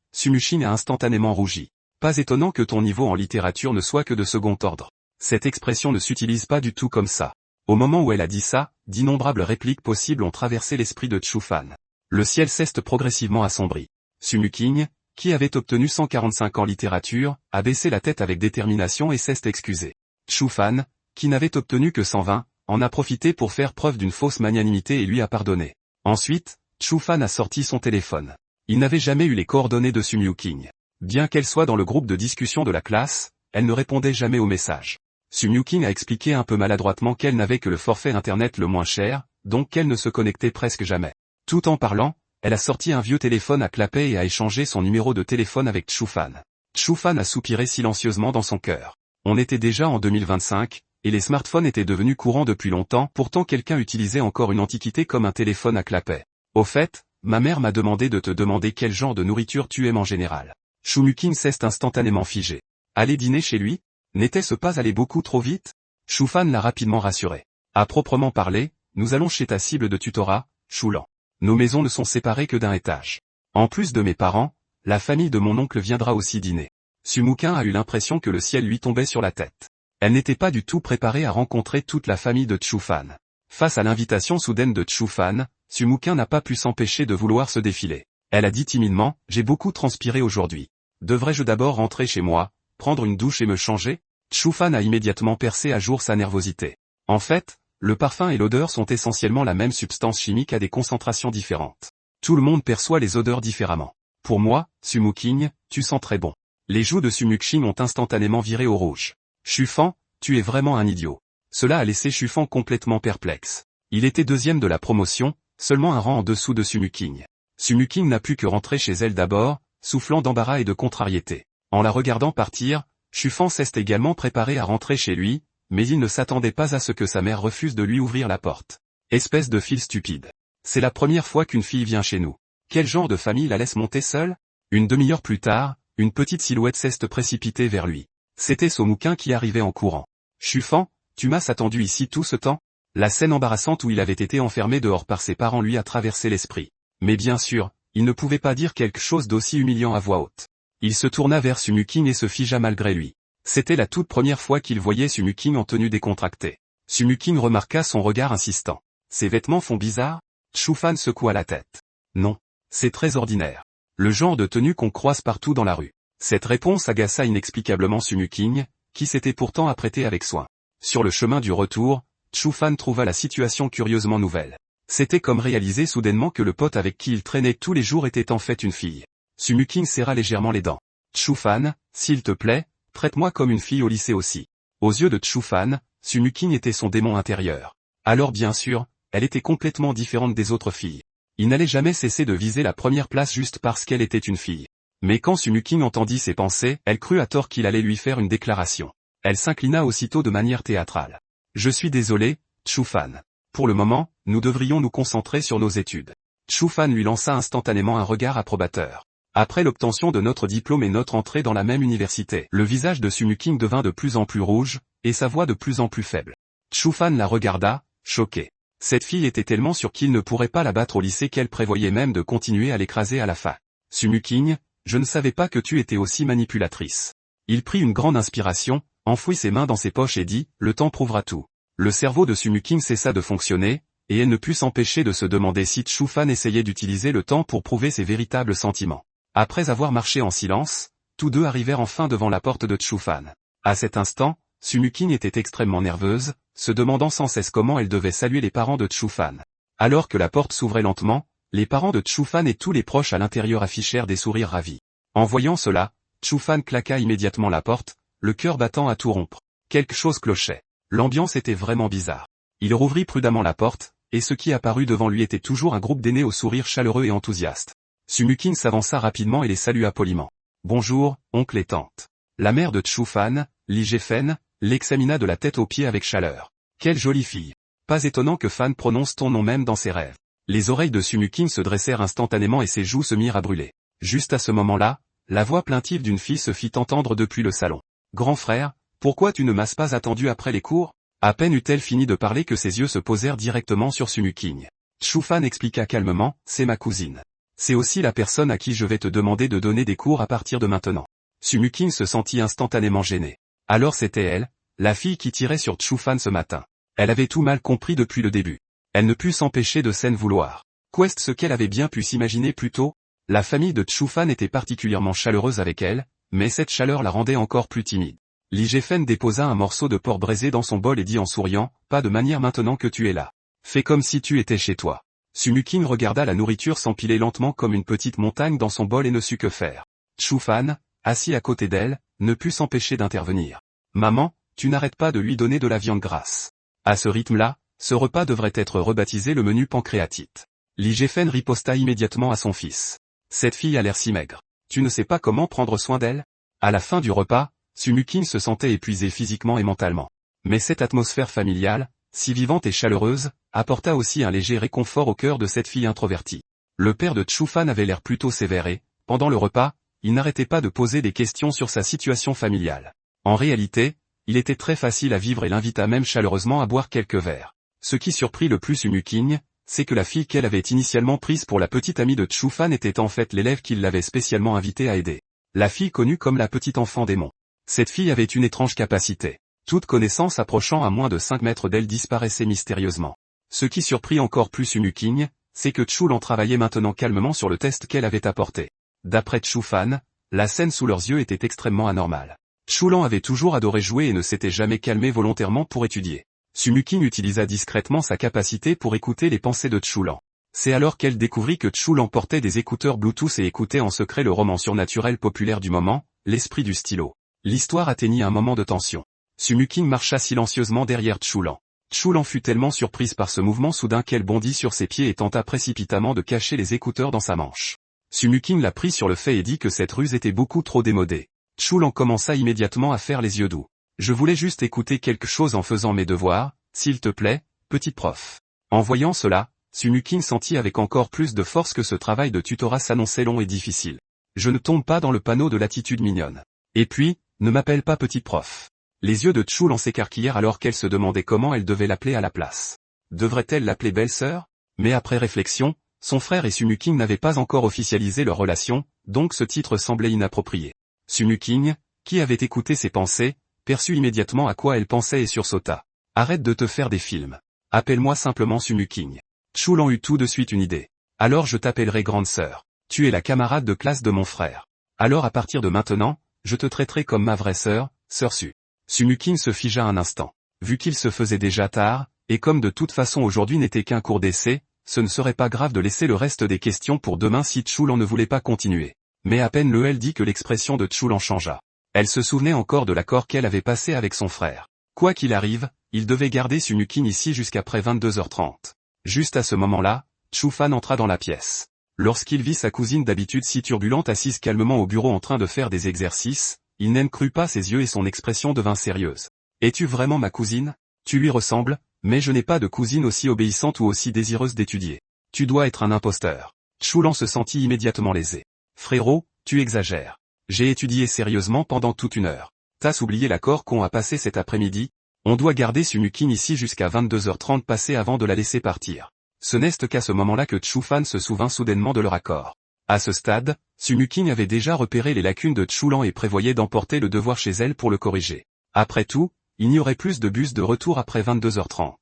a instantanément rougi. Pas étonnant que ton niveau en littérature ne soit que de second ordre. Cette expression ne s'utilise pas du tout comme ça. Au moment où elle a dit ça, d'innombrables répliques possibles ont traversé l'esprit de Chufan. Le ciel s'est progressivement assombri. Sumuking, qui avait obtenu 145 en littérature, a baissé la tête avec détermination et s'est excusé. Chufan, qui n'avait obtenu que 120, en a profité pour faire preuve d'une fausse magnanimité et lui a pardonné. Ensuite, Chufan a sorti son téléphone. Il n'avait jamais eu les coordonnées de Sumuking. Bien qu'elle soit dans le groupe de discussion de la classe, elle ne répondait jamais aux messages. Sumuking a expliqué un peu maladroitement qu'elle n'avait que le forfait internet le moins cher, donc qu'elle ne se connectait presque jamais. Tout en parlant, elle a sorti un vieux téléphone à clapet et a échangé son numéro de téléphone avec Chufan. Chufan a soupiré silencieusement dans son cœur. On était déjà en 2025, et les smartphones étaient devenus courants depuis longtemps, pourtant quelqu'un utilisait encore une antiquité comme un téléphone à clapet. Au fait, ma mère m'a demandé de te demander quel genre de nourriture tu aimes en général. Sumuking s'est instantanément figé. Aller dîner chez lui? N'était-ce pas aller beaucoup trop vite? Chufan l'a rapidement rassuré. À proprement parler, nous allons chez ta cible de tutorat, Chulan. Nos maisons ne sont séparées que d'un étage. En plus de mes parents, la famille de mon oncle viendra aussi dîner. Sumuking a eu l'impression que le ciel lui tombait sur la tête. Elle n'était pas du tout préparée à rencontrer toute la famille de Chufan. Face à l'invitation soudaine de Chufan, Sumuking n'a pas pu s'empêcher de vouloir se défiler. Elle a dit timidement, j'ai beaucoup transpiré aujourd'hui. Devrais-je d'abord rentrer chez moi, prendre une douche et me changer? Chufan a immédiatement percé à jour sa nervosité. En fait, le parfum et l'odeur sont essentiellement la même substance chimique à des concentrations différentes. Tout le monde perçoit les odeurs différemment. Pour moi, Sumuking, tu sens très bon. Les joues de Sumuking ont instantanément viré au rouge. Chufan, tu es vraiment un idiot. Cela a laissé Chufan complètement perplexe. Il était deuxième de la promotion, seulement un rang en dessous de Sumuking. Sumuking n'a pu que rentrer chez elle d'abord, soufflant d'embarras et de contrariété. En la regardant partir, Chufan s'est également préparé à rentrer chez lui, mais il ne s'attendait pas à ce que sa mère refuse de lui ouvrir la porte. Espèce de fille stupide. C'est la première fois qu'une fille vient chez nous. Quel genre de famille la laisse monter seule? Une demi-heure plus tard, une petite silhouette s'est précipitée vers lui. C'était Sumuking qui arrivait en courant. Chufan, tu m'as attendu ici tout ce temps? La scène embarrassante où il avait été enfermé dehors par ses parents lui a traversé l'esprit. Mais bien sûr, il ne pouvait pas dire quelque chose d'aussi humiliant à voix haute. Il se tourna vers Sumuking et se figea malgré lui. C'était la toute première fois qu'il voyait Sumuking en tenue décontractée. Sumuking remarqua son regard insistant. Ses vêtements font bizarre? Chufan secoua la tête. Non. C'est très ordinaire. Le genre de tenue qu'on croise partout dans la rue. Cette réponse agaça inexplicablement Sumuking, qui s'était pourtant apprêté avec soin. Sur le chemin du retour, Chufan trouva la situation curieusement nouvelle. C'était comme réaliser soudainement que le pote avec qui il traînait tous les jours était en fait une fille. Sumuking serra légèrement les dents. Chufan, s'il te plaît, traite-moi comme une fille au lycée aussi. Aux yeux de Chufan, Sumuking était son démon intérieur. Alors bien sûr, elle était complètement différente des autres filles. Il n'allait jamais cesser de viser la première place juste parce qu'elle était une fille. Mais quand Sumuking entendit ses pensées, elle crut à tort qu'il allait lui faire une déclaration. Elle s'inclina aussitôt de manière théâtrale. Je suis désolé, Chufan. Pour le moment, nous devrions nous concentrer sur nos études. Chufan lui lança instantanément un regard approbateur. Après l'obtention de notre diplôme et notre entrée dans la même université, le visage de Sumuking devint de plus en plus rouge, et sa voix de plus en plus faible. Chufan la regarda, choqué. Cette fille était tellement sûre qu'il ne pourrait pas la battre au lycée qu'elle prévoyait même de continuer à l'écraser à la fin. Sumuking, je ne savais pas que tu étais aussi manipulatrice. Il prit une grande inspiration, enfouit ses mains dans ses poches et dit, le temps prouvera tout. Le cerveau de Sumuking cessa de fonctionner, et elle ne put s'empêcher de se demander si Chufan essayait d'utiliser le temps pour prouver ses véritables sentiments. Après avoir marché en silence, tous deux arrivèrent enfin devant la porte de Chufan. À cet instant, Sumuking était extrêmement nerveuse, se demandant sans cesse comment elle devait saluer les parents de Chufan. Alors que la porte s'ouvrait lentement, les parents de Chufan et tous les proches à l'intérieur affichèrent des sourires ravis. En voyant cela, Chufan claqua immédiatement la porte, le cœur battant à tout rompre. Quelque chose clochait. L'ambiance était vraiment bizarre. Il rouvrit prudemment la porte, et ce qui apparut devant lui était toujours un groupe d'aînés au sourire chaleureux et enthousiaste. Sumuking s'avança rapidement et les salua poliment. Bonjour, oncle et tante. La mère de Chufan, Lee Jae-fen, l'examina de la tête aux pieds avec chaleur. Quelle jolie fille. Pas étonnant que Fan prononce ton nom même dans ses rêves. Les oreilles de Sumuking se dressèrent instantanément et ses joues se mirent à brûler. Juste à ce moment-là, la voix plaintive d'une fille se fit entendre depuis le salon. Grand frère, pourquoi tu ne m'as pas attendu après les cours? À peine eut-elle fini de parler que ses yeux se posèrent directement sur Sumuking. Chufan expliqua calmement, c'est ma cousine. C'est aussi la personne à qui je vais te demander de donner des cours à partir de maintenant. Sumuking se sentit instantanément gêné. Alors c'était elle, la fille qui tirait sur Chufan ce matin. Elle avait tout mal compris depuis le début. Elle ne put s'empêcher de s'en vouloir. Qu'est ce qu'elle avait bien pu s'imaginer plus tôt? La famille de Chufan était particulièrement chaleureuse avec elle, mais cette chaleur la rendait encore plus timide. Lee Jae-fen déposa un morceau de porc braisé dans son bol et dit en souriant, pas de manière maintenant que tu es là. Fais comme si tu étais chez toi. Sumuking regarda la nourriture s'empiler lentement comme une petite montagne dans son bol et ne sut que faire. Chufan, assis à côté d'elle, ne put s'empêcher d'intervenir. Maman, tu n'arrêtes pas de lui donner de la viande grasse. À ce rythme-là, ce repas devrait être rebaptisé le menu pancréatite. Lee Jae-fen riposta immédiatement à son fils. Cette fille a l'air si maigre. Tu ne sais pas comment prendre soin d'elle? À la fin du repas, Sumuking se sentait épuisé physiquement et mentalement. Mais cette atmosphère familiale, si vivante et chaleureuse, apporta aussi un léger réconfort au cœur de cette fille introvertie. Le père de Chufan avait l'air plutôt sévère et, pendant le repas, il n'arrêtait pas de poser des questions sur sa situation familiale. En réalité, il était très facile à vivre et l'invita même chaleureusement à boire quelques verres. Ce qui surprit le plus Sumuking, c'est que la fille qu'elle avait initialement prise pour la petite amie de Chufan était en fait l'élève qui l'avait spécialement invité à aider. La fille connue comme la petite enfant démon. Cette fille avait une étrange capacité. Toute connaissance approchant à moins de 5 mètres d'elle disparaissait mystérieusement. Ce qui surprit encore plus Sumuking, c'est que Chulan travaillait maintenant calmement sur le test qu'elle avait apporté. D'après Chufan, la scène sous leurs yeux était extrêmement anormale. Chulan avait toujours adoré jouer et ne s'était jamais calmé volontairement pour étudier. Sumuking utilisa discrètement sa capacité pour écouter les pensées de Chulan. C'est alors qu'elle découvrit que Chulan portait des écouteurs Bluetooth et écoutait en secret le roman surnaturel populaire du moment, L'Esprit du stylo. L'histoire atteignit un moment de tension. Sumuking marcha silencieusement derrière Chulan. Chulan fut tellement surprise par ce mouvement soudain qu'elle bondit sur ses pieds et tenta précipitamment de cacher les écouteurs dans sa manche. Sumuking la prit sur le fait et dit que cette ruse était beaucoup trop démodée. Chulan commença immédiatement à faire les yeux doux. Je voulais juste écouter quelque chose en faisant mes devoirs, s'il te plaît, petit prof. En voyant cela, Sumuking sentit avec encore plus de force que ce travail de tutorat s'annonçait long et difficile. Je ne tombe pas dans le panneau de l'attitude mignonne. Et puis, ne m'appelle pas petit prof. Les yeux de Chulan s'écarquillèrent alors qu'elle se demandait comment elle devait l'appeler à la place. Devrait-elle l'appeler belle-sœur? Mais après réflexion, son frère et Sumuking n'avaient pas encore officialisé leur relation, donc ce titre semblait inapproprié. Sumuking, qui avait écouté ses pensées, perçut immédiatement à quoi elle pensait et sursauta. Arrête de te faire des films. Appelle-moi simplement Sumuking. Chulan eut tout de suite une idée. Alors je t'appellerai grande sœur. Tu es la camarade de classe de mon frère. Alors à partir de maintenant, je te traiterai comme ma vraie sœur, sœur Su. Sumuking se figea un instant. Vu qu'il se faisait déjà tard, et comme de toute façon aujourd'hui n'était qu'un cours d'essai, ce ne serait pas grave de laisser le reste des questions pour demain si Chulan ne voulait pas continuer. Mais à peine elle dit que l'expression de Chulan changea. Elle se souvenait encore de l'accord qu'elle avait passé avec son frère. Quoi qu'il arrive, il devait garder Sumuking ici jusqu'après 22h30. Juste à ce moment-là, Chufan entra dans la pièce. Lorsqu'il vit sa cousine d'habitude si turbulente assise calmement au bureau en train de faire des exercices, il n'en crut pas ses yeux et son expression devint sérieuse. « Es-tu vraiment ma cousine? Tu lui ressembles, mais je n'ai pas de cousine aussi obéissante ou aussi désireuse d'étudier. Tu dois être un imposteur. » Chulan se sentit immédiatement lésé. « Frérot, tu exagères. J'ai étudié sérieusement pendant toute une heure. T'as oublié l'accord qu'on a passé cet après-midi? On doit garder Sumuking ici jusqu'à 22h30 passées avant de la laisser partir. » Ce n'est qu'à ce moment-là que Chufan se souvint soudainement de leur accord. À ce stade, Sumuking avait déjà repéré les lacunes de Chulan et prévoyait d'emporter le devoir chez elle pour le corriger. Après tout, il n'y aurait plus de bus de retour après 22h30.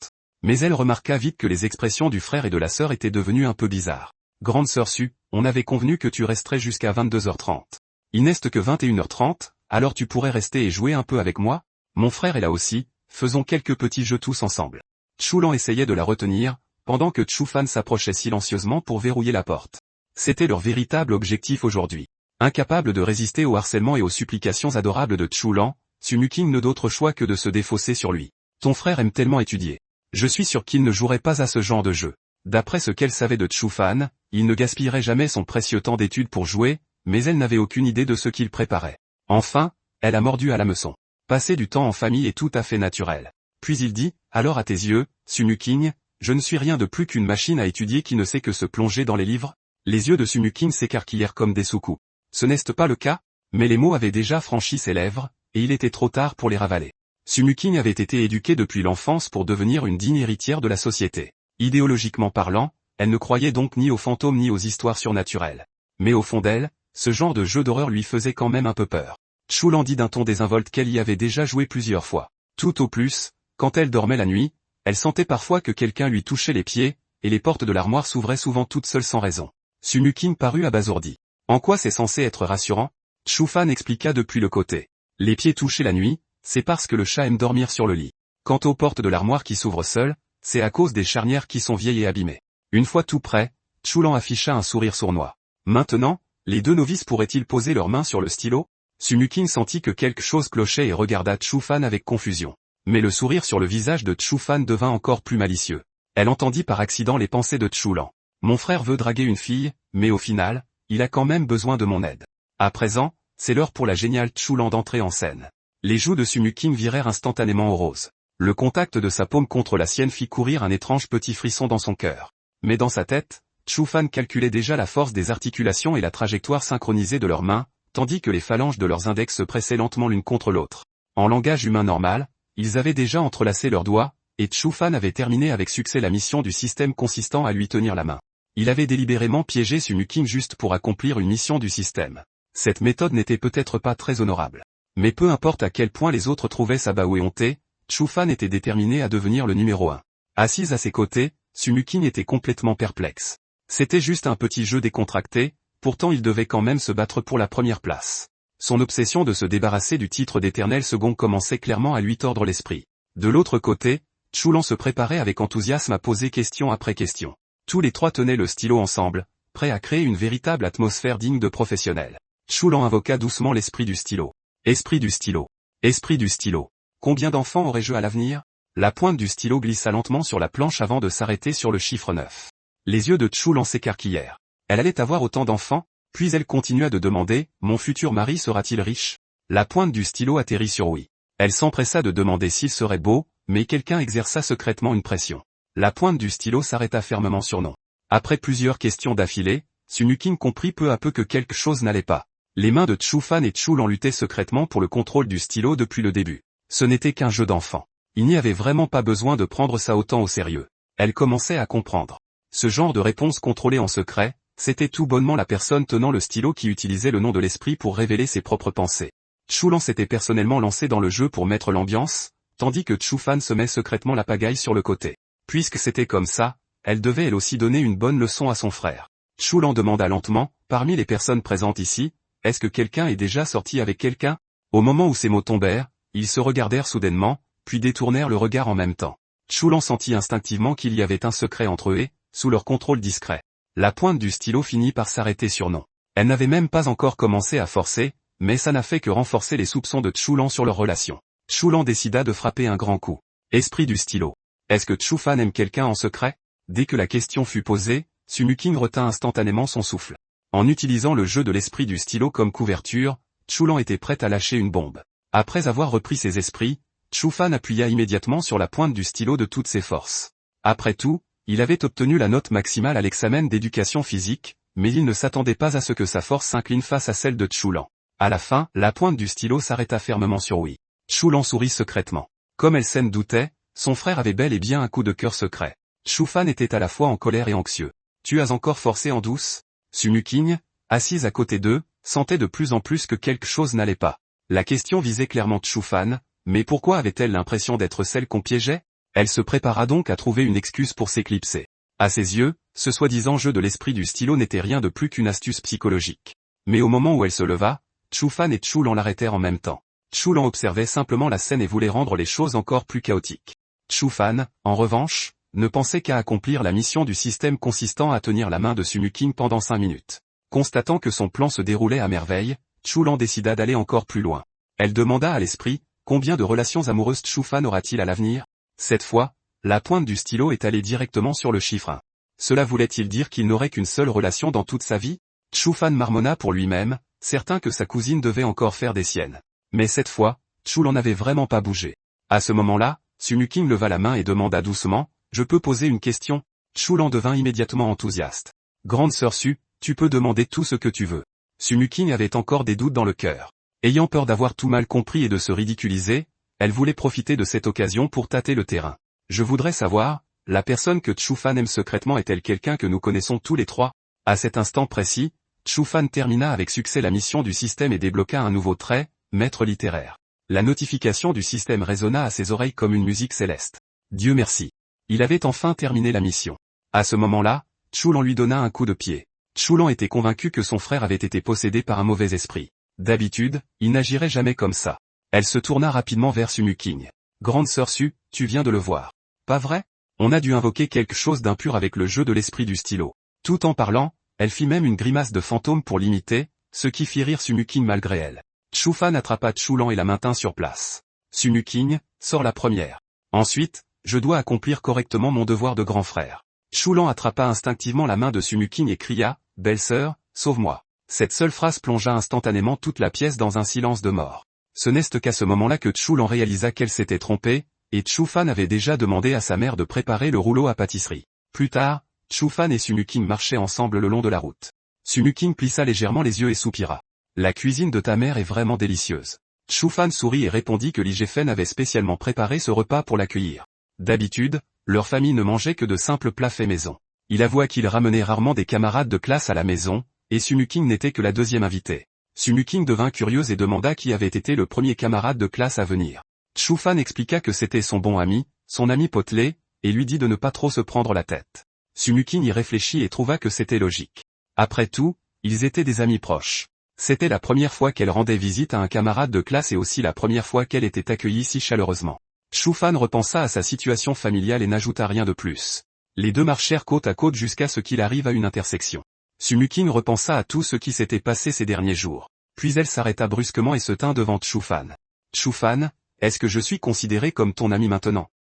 Mais elle remarqua vite que les expressions du frère et de la sœur étaient devenues un peu bizarres. « Grande sœur Su, on avait convenu que tu resterais jusqu'à 22h30. Il n'est que 21h30, alors tu pourrais rester et jouer un peu avec moi? Mon frère est là aussi, faisons quelques petits jeux tous ensemble. » Chulan essayait de la retenir, pendant que Chufan s'approchait silencieusement pour verrouiller la porte. C'était leur véritable objectif aujourd'hui. Incapable de résister au harcèlement et aux supplications adorables de Chulan, Sumuking n'a d'autre choix que de se défausser sur lui. « Ton frère aime tellement étudier. Je suis sûr qu'il ne jouerait pas à ce genre de jeu. » D'après ce qu'elle savait de Chufan, il ne gaspillerait jamais son précieux temps d'études pour jouer, mais elle n'avait aucune idée de ce qu'il préparait. Enfin, elle a mordu à l'hameçon. Passer du temps en famille est tout à fait naturel. Puis il dit, « Alors à tes yeux, Sumuking, je ne suis rien de plus qu'une machine à étudier qui ne sait que se plonger dans les livres ?» Les yeux de Sumuking s'écarquillèrent comme des soucoupes. Ce n'est pas le cas, mais les mots avaient déjà franchi ses lèvres, et il était trop tard pour les ravaler. Sumuking avait été éduquée depuis l'enfance pour devenir une digne héritière de la société. Idéologiquement parlant, elle ne croyait donc ni aux fantômes ni aux histoires surnaturelles. Mais au fond d'elle, ce genre de jeu d'horreur lui faisait quand même un peu peur. Chulan dit d'un ton désinvolte qu'elle y avait déjà joué plusieurs fois. Tout au plus, quand elle dormait la nuit, elle sentait parfois que quelqu'un lui touchait les pieds, et les portes de l'armoire s'ouvraient souvent toutes seules sans raison. Sumuking parut abasourdi. En quoi c'est censé être rassurant? Chufan expliqua depuis le côté. Les pieds touchés la nuit, c'est parce que le chat aime dormir sur le lit. Quant aux portes de l'armoire qui s'ouvrent seules, c'est à cause des charnières qui sont vieilles et abîmées. Une fois tout prêt, Chulan afficha un sourire sournois. Maintenant, les deux novices pourraient-ils poser leurs mains sur le stylo? Sumuking sentit que quelque chose clochait et regarda Chufan avec confusion. Mais le sourire sur le visage de Chufan devint encore plus malicieux. Elle entendit par accident les pensées de Chulan. Mon frère veut draguer une fille, mais au final, il a quand même besoin de mon aide. À présent, c'est l'heure pour la géniale Chulan d'entrer en scène. Les joues de Sumuking virèrent instantanément au rose. Le contact de sa paume contre la sienne fit courir un étrange petit frisson dans son cœur. Mais dans sa tête, Chufan calculait déjà la force des articulations et la trajectoire synchronisée de leurs mains, tandis que les phalanges de leurs index se pressaient lentement l'une contre l'autre. En langage humain normal, ils avaient déjà entrelacé leurs doigts, et Chufan avait terminé avec succès la mission du système consistant à lui tenir la main. Il avait délibérément piégé Sumuking juste pour accomplir une mission du système. Cette méthode n'était peut-être pas très honorable. Mais peu importe à quel point les autres trouvaient sa baouée hontée, Chufan était déterminé à devenir le numéro 1. Assise à ses côtés, Sumuking était complètement perplexe. C'était juste un petit jeu décontracté, pourtant il devait quand même se battre pour la première place. Son obsession de se débarrasser du titre d'éternel second commençait clairement à lui tordre l'esprit. De l'autre côté, Chulan se préparait avec enthousiasme à poser question après question. Tous les trois tenaient le stylo ensemble, prêts à créer une véritable atmosphère digne de professionnels. Chulan invoqua doucement l'esprit du stylo. Esprit du stylo. Esprit du stylo. Combien d'enfants aurais-je à l'avenir? La pointe du stylo glissa lentement sur la planche avant de s'arrêter sur le chiffre 9. Les yeux de Chulan s'écarquillèrent. Elle allait avoir autant d'enfants? Puis elle continua de demander, mon futur mari sera-t-il riche? La pointe du stylo atterrit sur oui. Elle s'empressa de demander s'il serait beau, mais quelqu'un exerça secrètement une pression. La pointe du stylo s'arrêta fermement sur non. Après plusieurs questions d'affilée, Sumuking comprit peu à peu que quelque chose n'allait pas. Les mains de Chufan et Chulan luttaient secrètement pour le contrôle du stylo depuis le début. Ce n'était qu'un jeu d'enfant. Il n'y avait vraiment pas besoin de prendre ça autant au sérieux. Elle commençait à comprendre. Ce genre de réponse contrôlée en secret, c'était tout bonnement la personne tenant le stylo qui utilisait le nom de l'esprit pour révéler ses propres pensées. Chulan s'était personnellement lancé dans le jeu pour mettre l'ambiance, tandis que Chufan semait secrètement la pagaille sur le côté. Puisque c'était comme ça, elle devait elle aussi donner une bonne leçon à son frère. Chulan demanda lentement, parmi les personnes présentes ici, est-ce que quelqu'un est déjà sorti avec quelqu'un? Au moment où ces mots tombèrent, ils se regardèrent soudainement, puis détournèrent le regard en même temps. Chulan sentit instinctivement qu'il y avait un secret entre eux et, sous leur contrôle discret. La pointe du stylo finit par s'arrêter sur non. Elle n'avait même pas encore commencé à forcer, mais ça n'a fait que renforcer les soupçons de Chulan sur leur relation. Chulan décida de frapper un grand coup. Esprit du stylo. Est-ce que Chufan aime quelqu'un en secret? Dès que la question fut posée, Sumuking retint instantanément son souffle. En utilisant le jeu de l'esprit du stylo comme couverture, Chulan était prête à lâcher une bombe. Après avoir repris ses esprits, Chufan appuya immédiatement sur la pointe du stylo de toutes ses forces. Après tout, il avait obtenu la note maximale à l'examen d'éducation physique, mais il ne s'attendait pas à ce que sa force s'incline face à celle de Chulan. À la fin, la pointe du stylo s'arrêta fermement sur oui. Chulan sourit secrètement. Comme elle s'en doutait, son frère avait bel et bien un coup de cœur secret. Chufan était à la fois en colère et anxieux. Tu as encore forcé en douce? Sumuking, assise à côté d'eux, sentait de plus en plus que quelque chose n'allait pas. La question visait clairement Chufan, mais pourquoi avait-elle l'impression d'être celle qu'on piégeait? Elle se prépara donc à trouver une excuse pour s'éclipser. À ses yeux, ce soi-disant jeu de l'esprit du stylo n'était rien de plus qu'une astuce psychologique. Mais au moment où elle se leva, Chufan et Chulan l'arrêtèrent en même temps. Chulan observait simplement la scène et voulait rendre les choses encore plus chaotiques. Chufan, en revanche, ne pensait qu'à accomplir la mission du système consistant à tenir la main de Sumuking pendant 5 minutes. Constatant que son plan se déroulait à merveille, Chulan décida d'aller encore plus loin. Elle demanda à l'esprit, combien de relations amoureuses Chufan aura-t-il à l'avenir? Cette fois, la pointe du stylo est allée directement sur le chiffre 1. Cela voulait-il dire qu'il n'aurait qu'une seule relation dans toute sa vie? Chufan marmonna pour lui-même, certain que sa cousine devait encore faire des siennes. Mais cette fois, Chulan n'avait vraiment pas bougé. À ce moment-là, Sumuking leva la main et demanda doucement, je peux poser une question? Chulan devint immédiatement enthousiaste. Grande sœur Su, tu peux demander tout ce que tu veux. Sumuking avait encore des doutes dans le cœur. Ayant peur d'avoir tout mal compris et de se ridiculiser, elle voulait profiter de cette occasion pour tâter le terrain. Je voudrais savoir, la personne que Chufan aime secrètement est-elle quelqu'un que nous connaissons tous les trois? À cet instant précis, Chufan termina avec succès la mission du système et débloqua un nouveau trait, maître littéraire. La notification du système résonna à ses oreilles comme une musique céleste. Dieu merci. Il avait enfin terminé la mission. À ce moment-là, Chulan lui donna un coup de pied. Chulan était convaincu que son frère avait été possédé par un mauvais esprit. D'habitude, il n'agirait jamais comme ça. Elle se tourna rapidement vers Sumuking. Grande sœur Su, tu viens de le voir. Pas vrai? On a dû invoquer quelque chose d'impur avec le jeu de l'esprit du stylo. Tout en parlant, elle fit même une grimace de fantôme pour l'imiter, ce qui fit rire Sumuking malgré elle. Chufan attrapa Chulan et la maintint sur place. Sumuking, sors la première. Ensuite, je dois accomplir correctement mon devoir de grand frère. Chulan attrapa instinctivement la main de Sumuking et cria, belle-sœur, sauve-moi. Cette seule phrase plongea instantanément toute la pièce dans un silence de mort. Ce n'est qu'à ce moment-là que Chulan réalisa qu'elle s'était trompée, et Chufan avait déjà demandé à sa mère de préparer le rouleau à pâtisserie. Plus tard, Chufan et Sumuking marchaient ensemble le long de la route. Sumuking plissa légèrement les yeux et soupira. La cuisine de ta mère est vraiment délicieuse. Chufan sourit et répondit que l'IGFN avait spécialement préparé ce repas pour l'accueillir. D'habitude, leur famille ne mangeait que de simples plats faits maison. Il avoua qu'il ramenait rarement des camarades de classe à la maison, et Sumuking n'était que la deuxième invitée. Sumuking devint curieuse et demanda qui avait été le premier camarade de classe à venir. Chufan expliqua que c'était son bon ami, son ami potelé, et lui dit de ne pas trop se prendre la tête. Sumuking y réfléchit et trouva que c'était logique. Après tout, ils étaient des amis proches. C'était la première fois qu'elle rendait visite à un camarade de classe et aussi la première fois qu'elle était accueillie si chaleureusement. Chufan repensa à sa situation familiale et n'ajouta rien de plus. Les deux marchèrent côte à côte jusqu'à ce qu'il arrive à une intersection. Sumuking repensa à tout ce qui s'était passé ces derniers jours. Puis elle s'arrêta brusquement et se tint devant Chufan. Chufan, est-ce que je suis considéré comme ton ami maintenant?